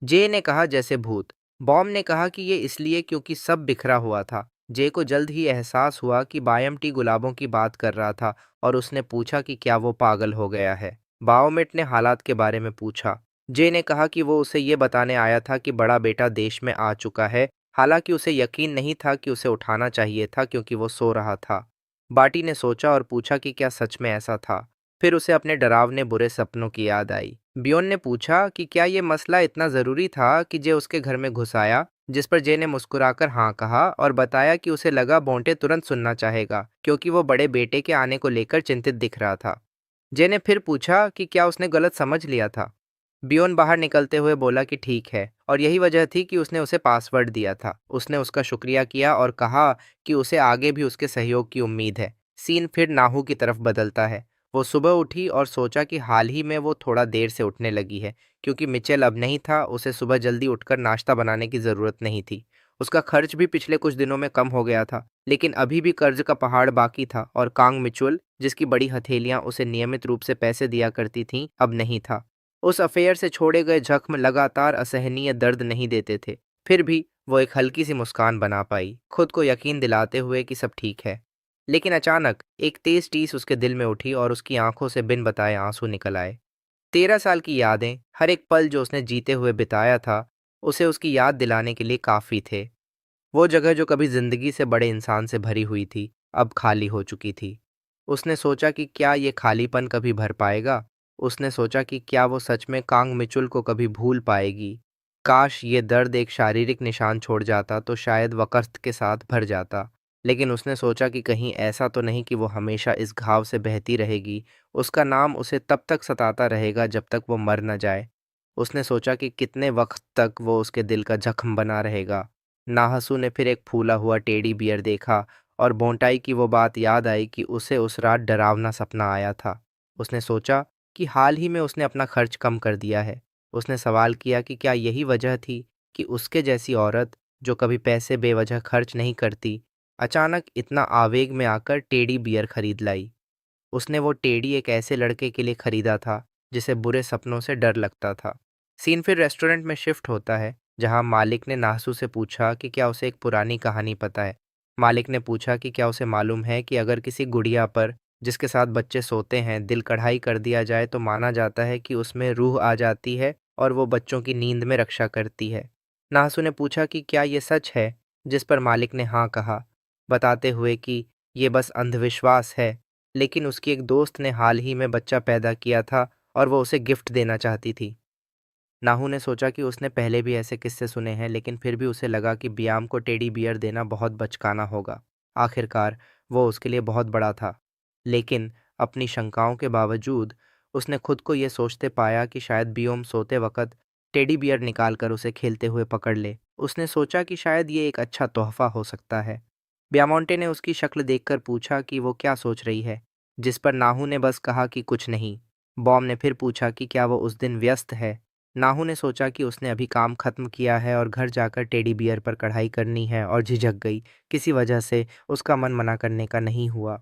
जे ने कहा जैसे भूत। बॉम ने कहा कि ये इसलिए क्योंकि सब बिखरा हुआ था। जे को जल्द ही एहसास हुआ कि बायम टी गुलाबों की बात कर रहा था, और उसने पूछा कि क्या वो पागल हो गया है। बाओमेट ने हालात के बारे में पूछा। जे ने कहा कि वो उसे ये बताने आया था कि बड़ा बेटा देश में आ चुका है, हालांकि उसे यकीन नहीं था कि उसे उठाना चाहिए था क्योंकि वो सो रहा था। बाटी ने सोचा और पूछा कि क्या सच में ऐसा था। फिर उसे अपने डरावने बुरे सपनों की याद आई। बियोन ने पूछा कि क्या ये मसला इतना ज़रूरी था कि जे उसके घर में घुस आया, जिस पर जे ने मुस्कुराकर हाँ कहा और बताया कि उसे लगा बोंटे तुरंत सुनना चाहेगा, क्योंकि वो बड़े बेटे के आने को लेकर चिंतित दिख रहा था। जे ने फिर पूछा कि क्या उसने गलत समझ लिया था। बियोन बाहर निकलते हुए बोला कि ठीक है, और यही वजह थी कि उसने उसे पासवर्ड दिया था। उसने उसका शुक्रिया किया और कहा कि उसे आगे भी उसके सहयोग की उम्मीद है। सीन फिर नाहू की तरफ बदलता है। वो सुबह उठी और सोचा कि हाल ही में वो थोड़ा देर से उठने लगी है, क्योंकि मिचेल अब नहीं था। उसे सुबह जल्दी उठकर नाश्ता बनाने की ज़रूरत नहीं थी। उसका खर्च भी पिछले कुछ दिनों में कम हो गया था, लेकिन अभी भी कर्ज का पहाड़ बाकी था, और कांग मिचुअल, जिसकी बड़ी हथेलियां उसे नियमित रूप से पैसे दिया करती थीं, अब नहीं था। उस अफेयर से छोड़े गए जख्म लगातार असहनीय दर्द नहीं देते थे। फिर भी वो एक हल्की सी मुस्कान बना पाई, खुद को यकीन दिलाते हुए कि सब ठीक है। लेकिन अचानक एक तेज टीस उसके दिल में उठी और उसकी आंखों से बिन बताए आंसू निकल आए। 13 साल की यादें, हर एक पल जो उसने जीते हुए बिताया था, उसे उसकी याद दिलाने के लिए काफी थे। वो जगह जो कभी जिंदगी से बड़े इंसान से भरी हुई थी, अब खाली हो चुकी थी। उसने सोचा कि क्या ये खालीपन कभी भर पाएगा। उसने सोचा कि क्या वो सच में कांग मिचुल को कभी भूल पाएगी। काश ये दर्द एक शारीरिक निशान छोड़ जाता तो शायद वक़्त के साथ भर जाता। लेकिन उसने सोचा कि कहीं ऐसा तो नहीं कि वो हमेशा इस घाव से बहती रहेगी। उसका नाम उसे तब तक सताता रहेगा जब तक वो मर न जाए। उसने सोचा कि कितने वक्त तक वो उसके दिल का जख्म बना रहेगा। नाहसू ने फिर एक फूला हुआ टेडी बियर देखा, और बोंटाई की वो बात याद आई कि उसे उस रात डरावना सपना आया था। उसने सोचा कि हाल ही में उसने अपना खर्च कम कर दिया है। उसने सवाल किया कि क्या यही वजह थी कि उसके जैसी औरत, जो कभी पैसे बेवजह खर्च नहीं करती, अचानक इतना आवेग में आकर टेडी बियर खरीद लाई। उसने वो टेडी एक ऐसे लड़के के लिए खरीदा था जिसे बुरे सपनों से डर लगता था। सीन फिर रेस्टोरेंट में शिफ्ट होता है, जहां मालिक ने नासू से पूछा कि क्या उसे एक पुरानी कहानी पता है। मालिक ने पूछा कि क्या उसे मालूम है कि अगर किसी गुड़िया पर, जिसके साथ बच्चे सोते हैं, दिल कढ़ाई कर दिया जाए तो माना जाता है कि उसमें रूह आ जाती है और वो बच्चों की नींद में रक्षा करती है। नासू ने पूछा कि क्या ये सच है, जिस पर मालिक ने हाँ कहा, बताते हुए कि ये बस अंधविश्वास है, लेकिन उसकी एक दोस्त ने हाल ही में बच्चा पैदा किया था और वो उसे गिफ्ट देना चाहती थी। नाहू ने सोचा कि उसने पहले भी ऐसे किस्से सुने हैं, लेकिन फिर भी उसे लगा कि बियाम को टेडी बियर देना बहुत बचकाना होगा। आखिरकार वो उसके लिए बहुत बड़ा था। लेकिन अपनी शंकाओं के बावजूद उसने खुद को ये सोचते पाया कि शायद बियोम सोते वक्त टेडी बियर निकाल कर उसे खेलते हुए पकड़ ले। उसने सोचा कि शायद ये एक अच्छा तोहफा हो सकता है। ब्यामोंटे ने उसकी शक्ल देखकर पूछा कि वो क्या सोच रही है, जिस पर नाहू ने बस कहा कि कुछ नहीं। बॉम ने फिर पूछा कि क्या वो उस दिन व्यस्त है। नाहू ने सोचा कि उसने अभी काम खत्म किया है और घर जाकर टेडी बियर पर कढ़ाई करनी है, और झिझक गई। किसी वजह से उसका मन मना करने का नहीं हुआ।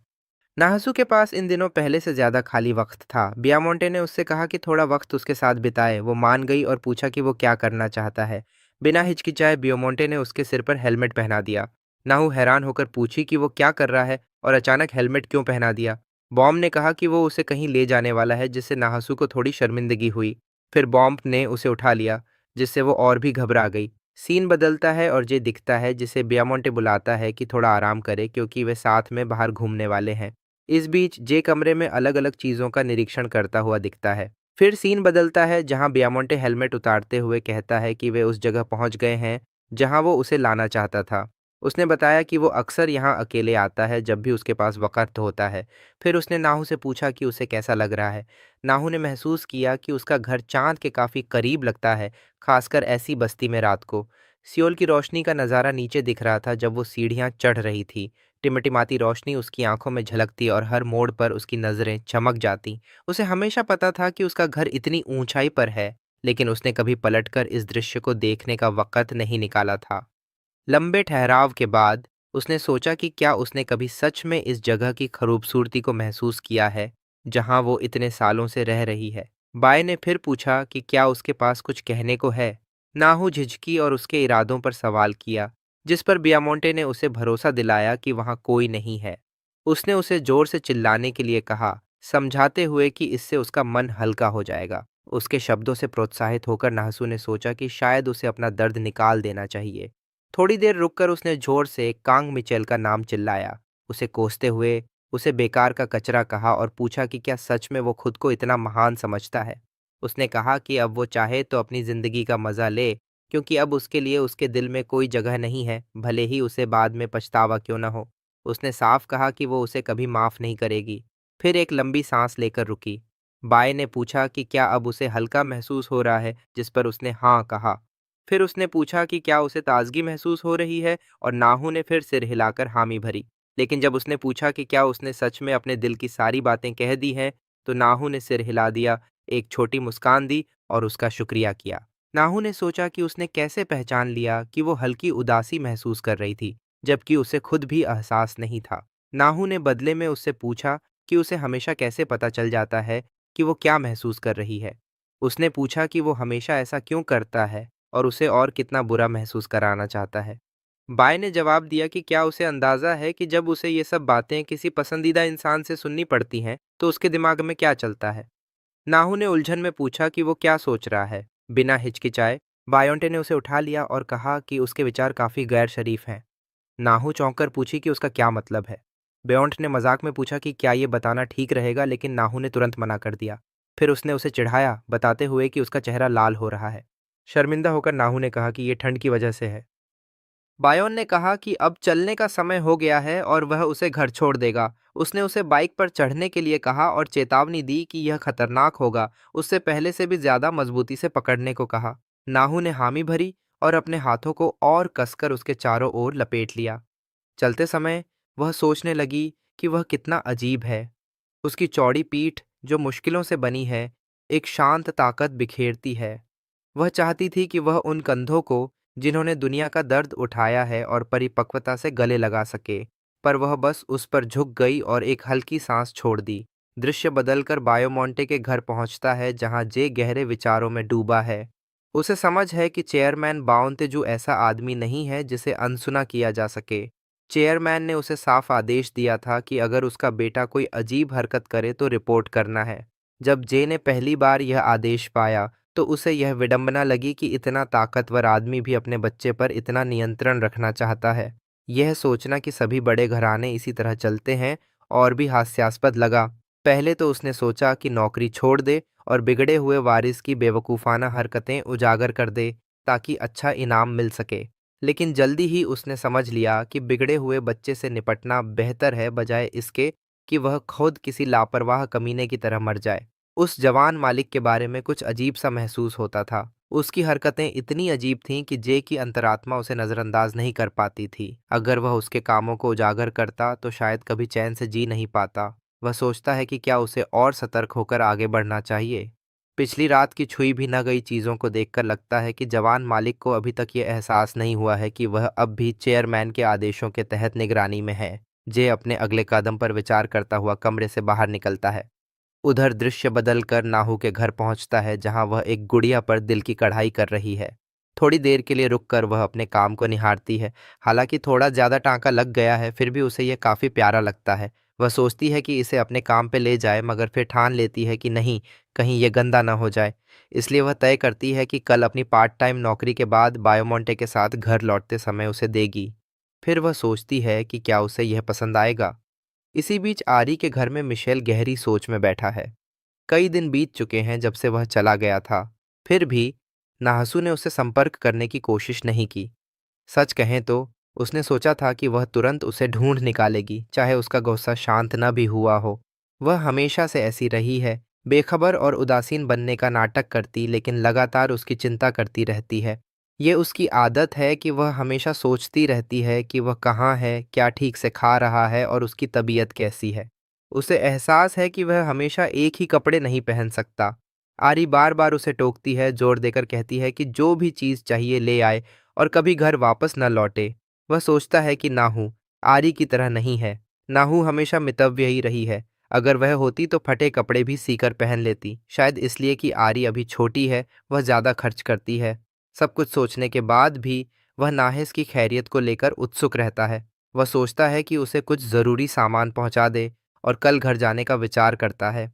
नाहसू के पास इन दिनों पहले से ज्यादा खाली वक्त था। बियामोंटे ने उससे कहा कि थोड़ा वक्त उसके साथ बिताए। वो मान गई और पूछा कि वो क्या करना चाहता है। बिना हिचकिचाए बियामोंटे ने उसके सिर पर हेलमेट पहना दिया। नाहू हैरान होकर पूछी कि वो क्या कर रहा है और अचानक हेलमेट क्यों पहना दिया। बॉम्ब ने कहा कि वो उसे कहीं ले जाने वाला है, जिससे नाहसू को थोड़ी शर्मिंदगी हुई। फिर बॉम्ब ने उसे उठा लिया, जिससे वो और भी घबरा गई। सीन बदलता है और जे दिखता है, जिसे बियामोंटे बुलाता है कि थोड़ा आराम करे, क्योंकि वे साथ में बाहर घूमने वाले हैं। इस बीच जे कमरे में अलग अलग चीजों का निरीक्षण करता हुआ दिखता है। फिर सीन बदलता है, जहां बियामोंटे हेलमेट उतारते हुए कहता है कि वे उस जगह पहुंच गए हैं जहां वो उसे लाना चाहता था। उसने बताया कि वो अक्सर यहां अकेले आता है जब भी उसके पास वक्त होता है। फिर उसने नाहू से पूछा कि उसे कैसा लग रहा है। नाहू ने महसूस किया कि उसका घर चांद के काफी करीब लगता है, खासकर ऐसी बस्ती में रात को। सियोल की रोशनी का नज़ारा नीचे दिख रहा था जब वो सीढ़ियां चढ़ रही थी। टिमटिमाती रोशनी उसकी आंखों में झलकती और हर मोड़ पर उसकी नजरें चमक जाती। उसे हमेशा पता था कि उसका घर इतनी ऊंचाई पर है, लेकिन उसने कभी पलटकर इस दृश्य को देखने का वक़्त नहीं निकाला था। लंबे ठहराव के बाद उसने सोचा कि क्या उसने कभी सच में इस जगह की खूबसूरती को महसूस किया है, जहां वो इतने सालों से रह रही है। बाय ने फिर पूछा कि क्या उसके पास कुछ कहने को है। नाहू झिझकी और उसके इरादों पर सवाल किया, जिस पर बियामोंटे ने उसे भरोसा दिलाया कि वहां कोई नहीं है। उसने उसे जोर से चिल्लाने के लिए कहा, समझाते हुए कि इससे उसका मन हल्का हो जाएगा। उसके शब्दों से प्रोत्साहित होकर नाहसू ने सोचा कि शायद उसे अपना दर्द निकाल देना चाहिए। थोड़ी देर रुककर उसने जोर से कांग मिचेल का नाम चिल्लाया, उसे कोसते हुए। उसे बेकार का कचरा कहा और पूछा कि क्या सच में वो खुद को इतना महान समझता है। उसने कहा कि अब वो चाहे तो अपनी जिंदगी का मजा ले, क्योंकि अब उसके लिए उसके दिल में कोई जगह नहीं है, भले ही उसे बाद में पछतावा क्यों न हो। उसने साफ कहा कि वो उसे कभी माफ नहीं करेगी। फिर एक लंबी सांस लेकर रुकी। बाय ने पूछा कि क्या अब उसे हल्का महसूस हो रहा है, जिस पर उसने हाँ कहा। फिर उसने पूछा कि क्या उसे ताजगी महसूस हो रही है, और नाहू ने फिर सिर हिलाकर हामी भरी। लेकिन जब उसने पूछा कि क्या उसने सच में अपने दिल की सारी बातें कह दी हैं, तो नाहू ने सिर हिला दिया, एक छोटी मुस्कान दी और उसका शुक्रिया किया। नाहू ने सोचा कि उसने कैसे पहचान लिया कि वो हल्की उदासी महसूस कर रही थी, जबकि उसे खुद भी एहसास नहीं था। नाहू ने बदले में उससे पूछा कि उसे हमेशा कैसे पता चल जाता है कि वो क्या महसूस कर रही है। उसने पूछा कि वो हमेशा ऐसा क्यों करता है और उसे और कितना बुरा महसूस कराना चाहता है। बाय ने जवाब दिया कि क्या उसे अंदाजा है कि जब उसे ये सब बातें किसी पसंदीदा इंसान से सुननी पड़ती हैं तो उसके दिमाग में क्या चलता है। नाहू ने उलझन में पूछा कि वो क्या सोच रहा है। बिना हिचकिचाए बायोंटे ने उसे उठा लिया और कहा कि उसके विचार काफी गैर शरीफ हैं। नाहू चौंक कर पूछी कि उसका क्या मतलब है। बेयोंट ने मजाक में पूछा कि क्या ये बताना ठीक रहेगा, लेकिन नाहू ने तुरंत मना कर दिया। फिर उसने उसे चिढ़ाया, बताते हुए कि उसका चेहरा लाल हो रहा है। शर्मिंदा होकर नाहू ने कहा कि ये ठंड की वजह से है। बायोन ने कहा कि अब चलने का समय हो गया है और वह उसे घर छोड़ देगा। उसने उसे बाइक पर चढ़ने के लिए कहा और चेतावनी दी कि यह खतरनाक होगा। उससे पहले से भी ज्यादा मजबूती से पकड़ने को कहा। नाहू ने हामी भरी और अपने हाथों को और कसकर उसके चारों ओर लपेट लिया। चलते समय वह सोचने लगी कि वह कितना अजीब है। उसकी चौड़ी पीठ, जो मुश्किलों से बनी है, एक शांत ताकत बिखेरती है। वह चाहती थी कि वह उन कंधों को, जिन्होंने दुनिया का दर्द उठाया है, और परिपक्वता से गले लगा सके, पर वह बस उस पर झुक गई और एक हल्की सांस छोड़ दी। दृश्य बदलकर बायोमोंटे के घर पहुंचता है, जहां जे गहरे विचारों में डूबा है। उसे समझ है कि चेयरमैन बाओंतेजू ऐसा आदमी नहीं है जिसे अनसुना किया जा सके। चेयरमैन ने उसे साफ आदेश दिया था कि अगर उसका बेटा कोई अजीब हरकत करे तो रिपोर्ट करना है। जब जे ने पहली बार यह आदेश पाया तो उसे यह विडंबना लगी कि इतना ताकतवर आदमी भी अपने बच्चे पर इतना नियंत्रण रखना चाहता है। यह सोचना कि सभी बड़े घराने इसी तरह चलते हैं और भी हास्यास्पद लगा। पहले तो उसने सोचा कि नौकरी छोड़ दे और बिगड़े हुए वारिस की बेवकूफ़ाना हरकतें उजागर कर दे, ताकि अच्छा इनाम मिल सके। लेकिन जल्दी ही उसने समझ लिया कि बिगड़े हुए बच्चे से निपटना बेहतर है, बजाय इसके कि वह खुद किसी लापरवाह कमीने की तरह मर जाए। उस जवान मालिक के बारे में कुछ अजीब सा महसूस होता था। उसकी हरकतें इतनी अजीब थीं कि जे की अंतरात्मा उसे नज़रअंदाज नहीं कर पाती थी। अगर वह उसके कामों को उजागर करता तो शायद कभी चैन से जी नहीं पाता। वह सोचता है कि क्या उसे और सतर्क होकर आगे बढ़ना चाहिए। पिछली रात की छुई भी न गई चीज़ों को देखकर लगता है कि जवान मालिक को अभी तक ये एहसास नहीं हुआ है कि वह अब भी चेयरमैन के आदेशों के तहत निगरानी में है। जे अपने अगले कदम पर विचार करता हुआ कमरे से बाहर निकलता है। उधर दृश्य बदलकर नाहू के घर पहुंचता है, जहां वह एक गुड़िया पर दिल की कढ़ाई कर रही है। थोड़ी देर के लिए रुककर वह अपने काम को निहारती है। हालांकि थोड़ा ज्यादा टांका लग गया है, फिर भी उसे यह काफी प्यारा लगता है। वह सोचती है कि इसे अपने काम पे ले जाए, मगर फिर ठान लेती है कि नहीं, कहीं यह गंदा ना हो जाए। इसलिए वह तय करती है कि कल अपनी पार्ट टाइम नौकरी के बाद बायोमोंटे के साथ घर लौटते समय उसे देगी। फिर वह सोचती है कि क्या उसे यह पसंद आएगा। इसी बीच आरी के घर में मिशेल गहरी सोच में बैठा है। कई दिन बीत चुके हैं जब से वह चला गया था। फिर भी नाहसू ने उससे संपर्क करने की कोशिश नहीं की। सच कहें तो उसने सोचा था कि वह तुरंत उसे ढूंढ निकालेगी, चाहे उसका गुस्सा शांत न भी हुआ हो। वह हमेशा से ऐसी रही है, बेखबर और उदासीन बनने का नाटक करती, लेकिन लगातार उसकी चिंता करती रहती है। ये उसकी आदत है कि वह हमेशा सोचती रहती है कि वह कहाँ है, क्या ठीक से खा रहा है और उसकी तबीयत कैसी है। उसे एहसास है कि वह हमेशा एक ही कपड़े नहीं पहन सकता। आरी बार बार उसे टोकती है, जोर देकर कहती है कि जो भी चीज़ चाहिए ले आए और कभी घर वापस न लौटे। वह सोचता है कि नाहू आरी की तरह नहीं है। नाहू हमेशा मितव्य ही रही है। अगर वह होती तो फटे कपड़े भी सीकर पहन लेती, शायद इसलिए कि आरी अभी छोटी है, वह ज़्यादा खर्च करती है। सब कुछ सोचने के बाद भी वह नाहिस की खैरियत को लेकर उत्सुक रहता है। वह सोचता है कि उसे कुछ ज़रूरी सामान पहुंचा दे और कल घर जाने का विचार करता है।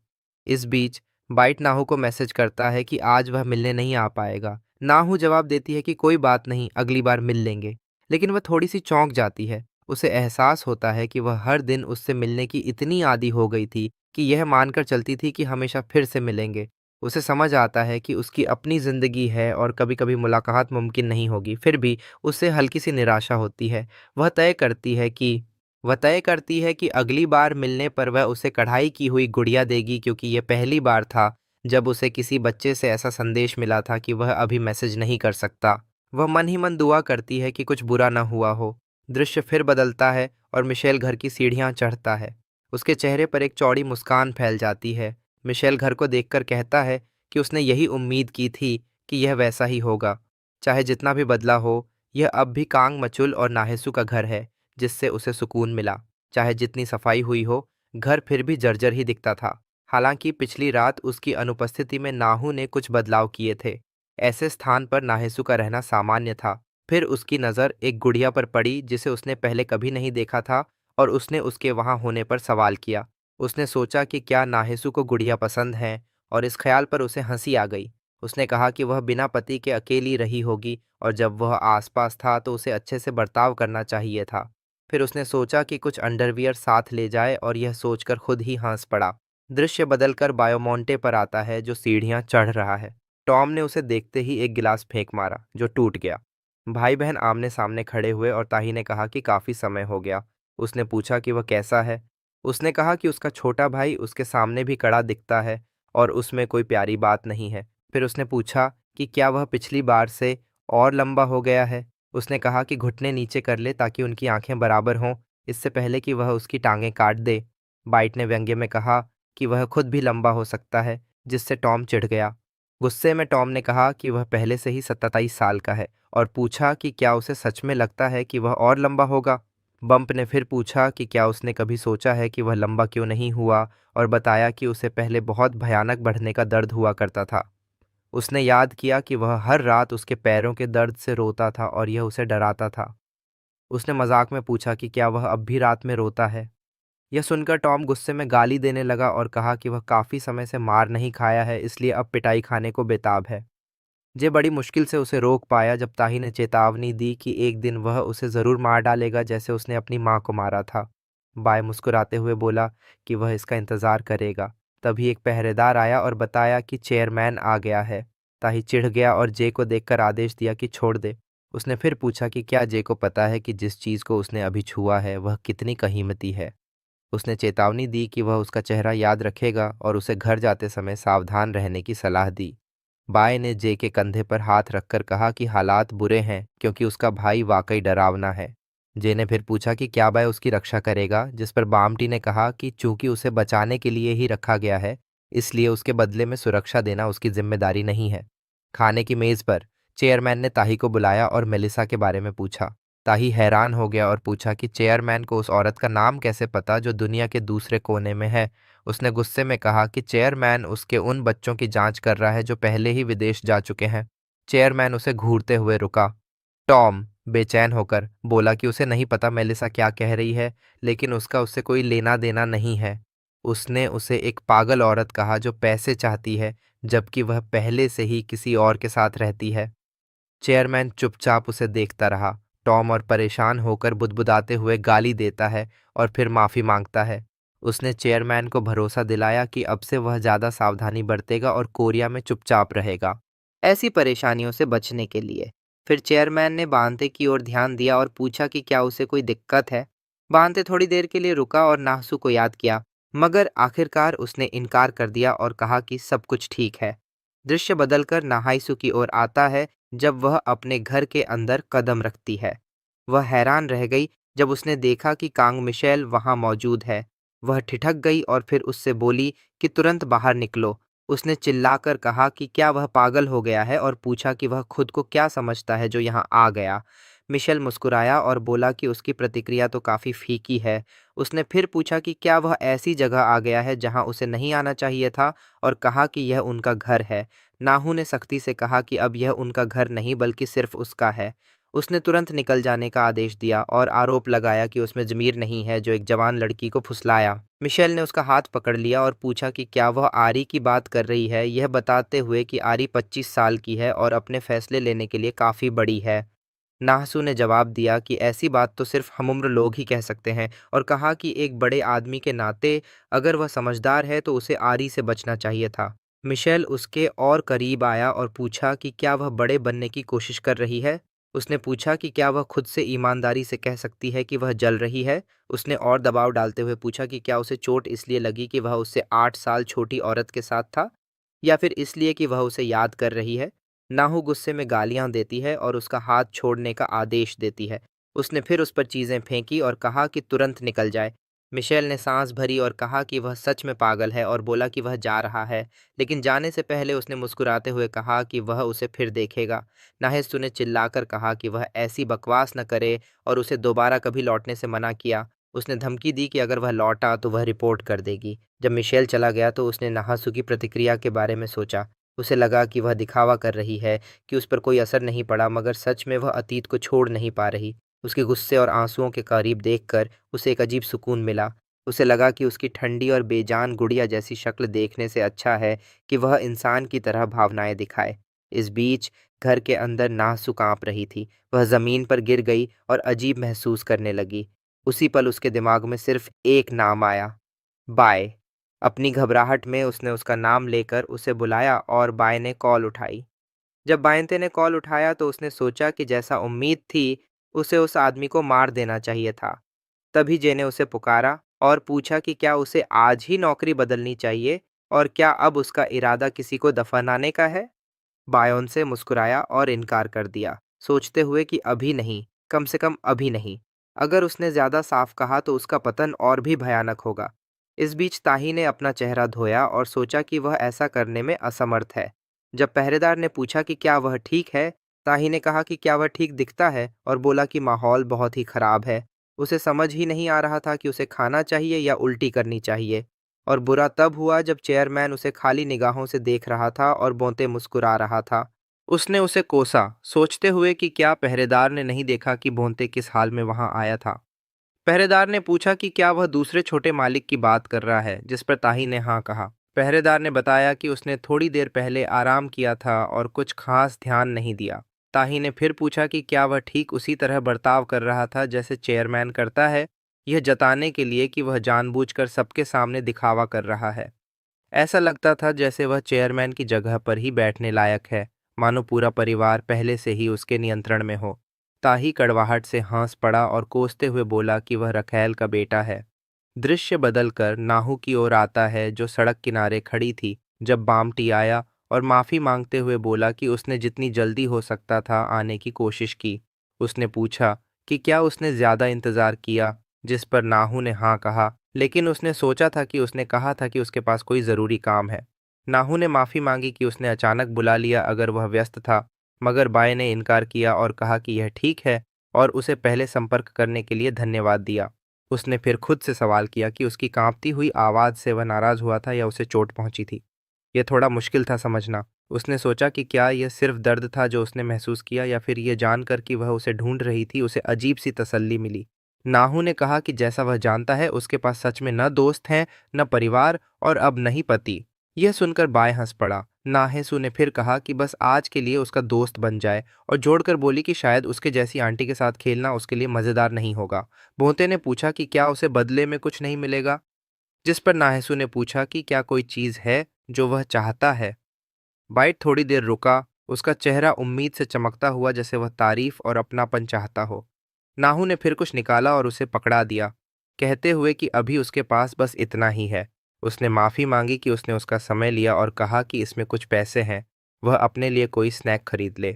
इस बीच बाइट नाहू को मैसेज करता है कि आज वह मिलने नहीं आ पाएगा। नाहू जवाब देती है कि कोई बात नहीं, अगली बार मिल लेंगे। लेकिन वह थोड़ी सी चौंक जाती है। उसे एहसास होता है कि वह हर दिन उससे मिलने की इतनी आदी हो गई थी कि यह मानकर चलती थी कि हमेशा फिर से मिलेंगे। उसे समझ आता है कि उसकी अपनी जिंदगी है और कभी कभी मुलाकात मुमकिन नहीं होगी। फिर भी उससे हल्की सी निराशा होती है। वह तय करती है कि वह तय करती है कि अगली बार मिलने पर वह उसे कढ़ाई की हुई गुड़िया देगी, क्योंकि यह पहली बार था जब उसे किसी बच्चे से ऐसा संदेश मिला था कि वह अभी मैसेज नहीं कर सकता। वह मन ही मन दुआ करती है कि कुछ बुरा न हुआ हो। दृश्य फिर बदलता है और मिशेल घर की सीढ़ियां चढ़ता है। उसके चेहरे पर एक चौड़ी मुस्कान फैल जाती है। मिशेल घर को देखकर कहता है कि उसने यही उम्मीद की थी कि यह वैसा ही होगा। चाहे जितना भी बदला हो, यह अब भी कांग मचुल और नाहेसू का घर है, जिससे उसे सुकून मिला। चाहे जितनी सफाई हुई हो, घर फिर भी जर्जर ही दिखता था। हालांकि पिछली रात उसकी अनुपस्थिति में नाहू ने कुछ बदलाव किए थे। ऐसे स्थान पर नाहेसू का रहना सामान्य था। फिर उसकी नज़र एक गुड़िया पर पड़ी जिसे उसने पहले कभी नहीं देखा था, और उसने उसके वहां होने पर सवाल किया। उसने सोचा कि क्या नाहेसू को गुड़िया पसंद है, और इस ख्याल पर उसे हंसी आ गई। उसने कहा कि वह बिना पति के अकेली रही होगी, और जब वह आसपास था तो उसे अच्छे से बर्ताव करना चाहिए था। फिर उसने सोचा कि कुछ अंडरवियर साथ ले जाए, और यह सोचकर खुद ही हंस पड़ा। दृश्य बदलकर बायोमोंटे पर आता है, जो सीढ़ियां चढ़ रहा है। टॉम ने उसे देखते ही एक गिलास फेंक मारा, जो टूट गया। भाई बहन आमने सामने खड़े हुए, और ताही ने कहा कि काफी समय हो गया। उसने पूछा कि वह कैसा है। उसने कहा कि उसका छोटा भाई उसके सामने भी खड़ा दिखता है, और उसमें कोई प्यारी बात नहीं है। फिर उसने पूछा कि क्या वह पिछली बार से और लंबा हो गया है। उसने कहा कि घुटने नीचे कर ले ताकि उनकी आंखें बराबर हों, इससे पहले कि वह उसकी टांगें काट दे। बाइट ने व्यंग्य में कहा कि वह खुद भी लंबा हो सकता है, जिससे टॉम चिढ़ गया। गुस्से में टॉम ने कहा कि वह पहले से ही 27 साल का है, और पूछा कि क्या उसे सच में लगता है कि वह और लंबा होगा। बम्प ने फिर पूछा कि क्या उसने कभी सोचा है कि वह लंबा क्यों नहीं हुआ, और बताया कि उसे पहले बहुत भयानक बढ़ने का दर्द हुआ करता था। उसने याद किया कि वह हर रात उसके पैरों के दर्द से रोता था, और यह उसे डराता था। उसने मजाक में पूछा कि क्या वह अब भी रात में रोता है। यह सुनकर टॉम गुस्से में गाली देने लगा और कहा कि वह काफी समय से मार नहीं खाया है, इसलिए अब पिटाई खाने को बेताब है। जे बड़ी मुश्किल से उसे रोक पाया जब ताही ने चेतावनी दी कि एक दिन वह उसे जरूर मार डालेगा, जैसे उसने अपनी माँ को मारा था। बाय मुस्कुराते हुए बोला कि वह इसका इंतजार करेगा। तभी एक पहरेदार आया और बताया कि चेयरमैन आ गया है। ताही चिढ़ गया और जे को देखकर आदेश दिया कि छोड़ दे। उसने फिर पूछा कि क्या जे को पता है कि जिस चीज को उसने अभी छुआ है वह कितनी कीमती है। उसने चेतावनी दी कि वह उसका चेहरा याद रखेगा, और उसे घर जाते समय सावधान रहने की सलाह दी। बाय ने जे के कंधे पर हाथ रखकर कहा कि हालात बुरे हैं, क्योंकि उसका भाई वाकई डरावना है। जे ने फिर पूछा कि क्या बाय उसकी रक्षा करेगा, जिस पर बामटी ने कहा कि चूंकि उसे बचाने के लिए ही रखा गया है, इसलिए उसके बदले में सुरक्षा देना उसकी जिम्मेदारी नहीं है। खाने की मेज पर चेयरमैन ने ताही को बुलाया और मेलिसा के बारे में पूछा। ताही हैरान हो गया और पूछा कि चेयरमैन को उस औरत का नाम कैसे पता जो दुनिया के दूसरे कोने में है। उसने गुस्से में कहा कि चेयरमैन उसके उन बच्चों की जांच कर रहा है जो पहले ही विदेश जा चुके हैं। चेयरमैन उसे घूरते हुए रुका। टॉम बेचैन होकर बोला कि उसे नहीं पता मेलिसा क्या कह रही है, लेकिन उसका उससे कोई लेना देना नहीं है। उसने उसे एक पागल औरत कहा जो पैसे चाहती है, जबकि वह पहले से ही किसी और के साथ रहती है। चेयरमैन चुपचाप उसे देखता रहा। टॉम और परेशान होकर बुदबुदाते हुए गाली देता है और फिर माफी मांगता है। उसने चेयरमैन को भरोसा दिलाया कि अब से वह ज्यादा सावधानी बरतेगा और कोरिया में चुपचाप रहेगा, ऐसी परेशानियों से बचने के लिए। फिर चेयरमैन ने बांते की ओर ध्यान दिया और पूछा कि क्या उसे कोई दिक्कत है। बांते थोड़ी देर के लिए रुका और नाहसू को याद किया, मगर आखिरकार उसने इनकार कर दिया और कहा कि सब कुछ ठीक है। दृश्य बदलकर नाहाइसू की ओर आता है, जब वह अपने घर के अंदर कदम रखती है। वह हैरान रह गई जब उसने देखा कि कांग मिशेल वहां मौजूद है। वह ठिठक गई और फिर उससे बोली कि तुरंत बाहर निकलो। उसने चिल्लाकर कहा कि क्या वह पागल हो गया है, और पूछा कि वह खुद को क्या समझता है जो यहाँ आ गया। मिशेल मुस्कुराया और बोला कि उसकी प्रतिक्रिया तो काफ़ी फीकी है। उसने फिर पूछा कि क्या वह ऐसी जगह आ गया है जहाँ उसे नहीं आना चाहिए था, और कहा कि यह उनका घर है। नाहू ने सख्ती से कहा कि अब यह उनका घर नहीं बल्कि सिर्फ उसका है। उसने तुरंत निकल जाने का आदेश दिया और आरोप लगाया कि उसमें ज़मीर नहीं है जो एक जवान लड़की को फुसलाया। मिशेल ने उसका हाथ पकड़ लिया और पूछा कि क्या वह आरी की बात कर रही है, यह बताते हुए कि आरी 25 साल की है और अपने फैसले लेने के लिए काफ़ी बड़ी है। नाहसू ने जवाब दिया कि ऐसी बात तो सिर्फ हमउम्र लोग ही कह सकते हैं, और कहा कि एक बड़े आदमी के नाते अगर वह समझदार है तो उसे आरी से बचना चाहिए था। मिशेल उसके और करीब आया और पूछा कि क्या वह बड़े बनने की कोशिश कर रही है। उसने पूछा कि क्या वह खुद से ईमानदारी से कह सकती है कि वह जल रही है। उसने और दबाव डालते हुए पूछा कि क्या उसे चोट इसलिए लगी कि वह उससे 8 साल छोटी औरत के साथ था, या फिर इसलिए कि वह उसे याद कर रही है। नाहू गुस्से में गालियां देती है और उसका हाथ छोड़ने का आदेश देती है। उसने फिर उस पर चीजें फेंकी और कहा कि तुरंत निकल जाए। मिशेल ने सांस भरी और कहा कि वह सच में पागल है और बोला कि वह जा रहा है, लेकिन जाने से पहले उसने मुस्कुराते हुए कहा कि वह उसे फिर देखेगा। नाहिस्तु ने चिल्लाकर कहा कि वह ऐसी बकवास न करे और उसे दोबारा कभी लौटने से मना किया। उसने धमकी दी कि अगर वह लौटा तो वह रिपोर्ट कर देगी। जब मिशेल चला गया तो उसने नाहासू की प्रतिक्रिया के बारे में सोचा। उसे लगा कि वह दिखावा कर रही है, कि उस पर कोई असर नहीं पड़ा, मगर सच में वह अतीत को छोड़ नहीं पा रही। उसके गुस्से और आंसुओं के करीब देखकर उसे एक अजीब सुकून मिला। उसे लगा कि उसकी ठंडी और बेजान गुड़िया जैसी शक्ल देखने से अच्छा है कि वह इंसान की तरह भावनाएं दिखाए। इस बीच घर के अंदर नासु कांप रही थी। वह जमीन पर गिर गई और अजीब महसूस करने लगी। उसी पल उसके दिमाग में सिर्फ एक नाम आया, बाय। अपनी घबराहट में उसने उसका नाम लेकर उसे बुलाया और बाय ने कॉल उठाई। जब बायंते ने कॉल उठाया तो उसने सोचा कि जैसा उम्मीद थी, उसे उस आदमी को मार देना चाहिए था। तभी जे ने उसे पुकारा और पूछा कि क्या उसे आज ही नौकरी बदलनी चाहिए और क्या अब उसका इरादा किसी को दफनाने का है। बायोन से मुस्कुराया और इनकार कर दिया, सोचते हुए कि अभी नहीं, कम से कम अभी नहीं। अगर उसने ज्यादा साफ कहा तो उसका पतन और भी भयानक होगा। इस बीच ताही ने अपना चेहरा धोया और सोचा कि वह ऐसा करने में असमर्थ है। जब पहरेदार ने पूछा कि क्या वह ठीक है, ताही ने कहा कि क्या वह ठीक दिखता है और बोला कि माहौल बहुत ही खराब है। उसे समझ ही नहीं आ रहा था कि उसे खाना चाहिए या उल्टी करनी चाहिए। और बुरा तब हुआ जब चेयरमैन उसे खाली निगाहों से देख रहा था और बोंते मुस्कुरा रहा था। उसने उसे कोसा, सोचते हुए कि क्या पहरेदार ने नहीं देखा कि बोंते किस हाल में वहां आया था। पहरेदार ने पूछा कि क्या वह दूसरे छोटे मालिक की बात कर रहा है, जिस पर ताही ने हाँ कहा। पहरेदार ने बताया कि उसने थोड़ी देर पहले आराम किया था और कुछ खास ध्यान नहीं दिया। ताही ने फिर पूछा कि क्या वह ठीक उसी तरह बर्ताव कर रहा था जैसे चेयरमैन करता है, यह जताने के लिए कि वह जानबूझकर सबके सामने दिखावा कर रहा है। ऐसा लगता था जैसे वह चेयरमैन की जगह पर ही बैठने लायक है, मानो पूरा परिवार पहले से ही उसके नियंत्रण में हो। ताही कड़वाहट से हंस पड़ा और कोसते हुए बोला कि वह रखैल का बेटा है। दृश्य बदलकर नाहू की ओर आता है, जो सड़क किनारे खड़ी थी जब बामटी आया और माफी मांगते हुए बोला कि उसने जितनी जल्दी हो सकता था आने की कोशिश की। उसने पूछा कि क्या उसने ज्यादा इंतजार किया, जिस पर नाहू ने हाँ कहा, लेकिन उसने सोचा था कि उसने कहा था कि उसके पास कोई जरूरी काम है। नाहू ने माफी मांगी कि उसने अचानक बुला लिया अगर वह व्यस्त था, मगर बाय ने इनकार किया और कहा कि यह ठीक है और उसे पहले संपर्क करने के लिए धन्यवाद दिया। उसने फिर खुद से सवाल किया कि उसकी कांपती हुई आवाज से वह नाराज हुआ था या उसे चोट पहुंची थी। यह थोड़ा मुश्किल था समझना। उसने सोचा कि क्या यह सिर्फ दर्द था जो उसने महसूस किया, या फिर यह जानकर कि वह उसे ढूंढ रही थी उसे अजीब सी तसल्ली मिली। नाहू ने कहा कि जैसा वह जानता है उसके पास सच में न दोस्त हैं, न परिवार और अब न ही पति। यह सुनकर बाय हंस पड़ा। नाहेसू ने फिर कहा कि बस आज के लिए उसका दोस्त बन जाए और जोड़कर बोली कि शायद उसके जैसी आंटी के साथ खेलना उसके लिए मजेदार नहीं होगा। बोंते ने पूछा कि क्या उसे बदले में कुछ नहीं मिलेगा, जिस पर नाहेसू ने पूछा कि क्या कोई चीज है जो वह चाहता है। बाइट थोड़ी देर रुका, उसका चेहरा उम्मीद से चमकता हुआ जैसे वह तारीफ और अपनापन चाहता हो। नाहू ने फिर कुछ निकाला और उसे पकड़ा दिया, कहते हुए कि अभी उसके पास बस इतना ही है। उसने माफी मांगी कि उसने उसका समय लिया और कहा कि इसमें कुछ पैसे हैं, वह अपने लिए कोई स्नैक खरीद ले।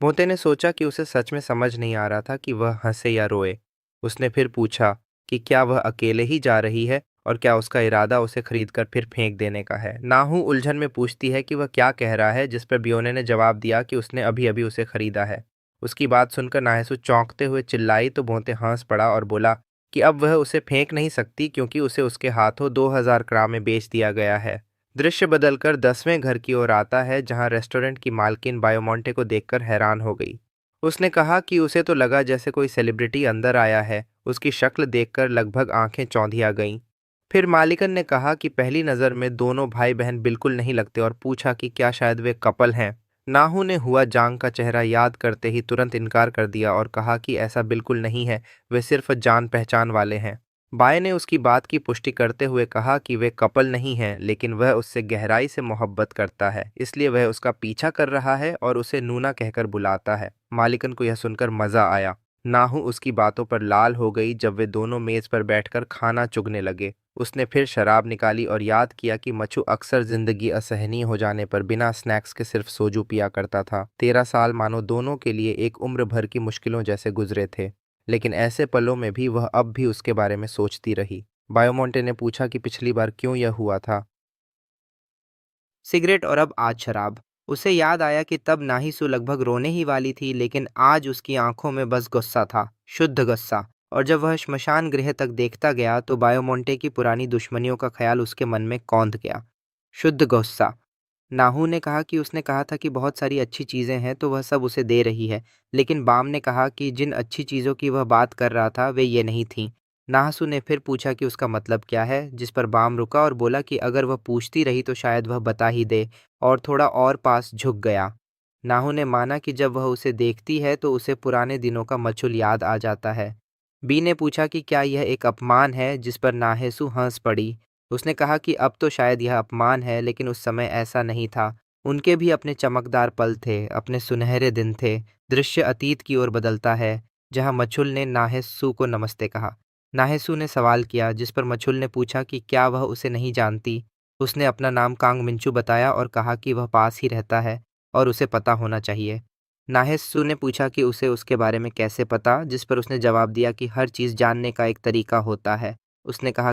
मोते ने सोचा कि उसे सच में समझ नहीं आ रहा था कि वह हंसे या रोए। उसने फिर पूछा कि क्या वह अकेले ही जा रही है और क्या उसका इरादा उसे खरीदकर फिर फेंक देने का है। नाहू उलझन में पूछती है कि वह क्या कह रहा है, जिस पर बियोने ने जवाब दिया कि उसने अभी अभी उसे खरीदा है। उसकी बात सुनकर नाहेसू चौंकते हुए चिल्लाई तो बोंते हंस पड़ा और बोला कि अब वह उसे फेंक नहीं सकती क्योंकि उसे उसके हाथों 2000 क्रा में बेच दिया गया है। दृश्य बदलकर 10वें घर की ओर आता है, जहां रेस्टोरेंट की मालकिन बायोमोंटे को देखकर हैरान हो गई। उसने कहा कि उसे तो लगा जैसे कोई सेलिब्रिटी अंदर आया है। उसकी शक्ल देखकर लगभग आंखें चौंधिया गईं। फिर मालिकन ने कहा कि पहली नज़र में दोनों भाई बहन बिल्कुल नहीं लगते और पूछा कि क्या शायद वे कपल हैं। नाहू ने हुआ जांग का चेहरा याद करते ही तुरंत इनकार कर दिया और कहा कि ऐसा बिल्कुल नहीं है, वे सिर्फ जान पहचान वाले हैं। बाय ने उसकी बात की पुष्टि करते हुए कहा कि वे कपल नहीं हैं, लेकिन वह उससे गहराई से मोहब्बत करता है, इसलिए वह उसका पीछा कर रहा है और उसे नूना कहकर बुलाता है। मालिकन को यह सुनकर मजा आया। नाहू उसकी बातों पर लाल हो गई। जब वे दोनों मेज पर बैठकर खाना चुगने लगे, उसने फिर शराब निकाली और याद किया कि मच्छू अक्सर जिंदगी असहनीय हो जाने पर बिना स्नैक्स के सिर्फ सोजू पिया करता था। 13 साल मानो दोनों के लिए एक उम्र भर की मुश्किलों जैसे गुजरे थे, लेकिन ऐसे पलों में भी वह अब भी उसके बारे में सोचती रही। बायोमोंटे ने पूछा कि पिछली बार क्यों यह हुआ था। सिगरेट और अब आज शराब। उसे याद आया कि तब नाहिसु लगभग रोने ही वाली थी, लेकिन आज उसकी आंखों में बस गुस्सा था, शुद्ध गुस्सा। और जब वह श्मशान गृह तक देखता गया तो बायोमोंटे की पुरानी दुश्मनियों का ख्याल उसके मन में कौंध गया। शुद्ध गुस्सा। नाहू ने कहा कि उसने कहा था कि बहुत सारी अच्छी चीज़ें हैं तो वह सब उसे दे रही है, लेकिन बाम ने कहा कि जिन अच्छी चीज़ों की वह बात कर रहा था वे ये नहीं थीं। नाहसू ने फिर पूछा कि उसका मतलब क्या है, जिस पर बाम रुका और बोला कि अगर वह पूछती रही तो शायद वह बता ही दे, और थोड़ा और पास झुक गया। नाहू ने माना कि जब वह उसे देखती है तो उसे पुराने दिनों का मचुल याद आ जाता है। बी ने पूछा कि क्या यह एक अपमान है, जिस पर नाहेसू हंस पड़ी। उसने कहा कि अब तो शायद यह अपमान है, लेकिन उस समय ऐसा नहीं था। उनके भी अपने चमकदार पल थे, अपने सुनहरे दिन थे। दृश्य अतीत की ओर बदलता है। जहां मछुल ने नाहेसू को नमस्ते कहा। नाहेसू ने सवाल किया, जिस पर मछुल ने पूछा कि क्या वह उसे नहीं जानती। उसने अपना नाम कांग मिंचू बताया और कहा कि वह पास ही रहता है और उसे पता होना चाहिए। नाहेसू ने पूछा कि उसे उसके बारे में कैसे पता, जिस पर उसने जवाब दिया कि हर चीज़ जानने का एक तरीका होता है। उसने कहा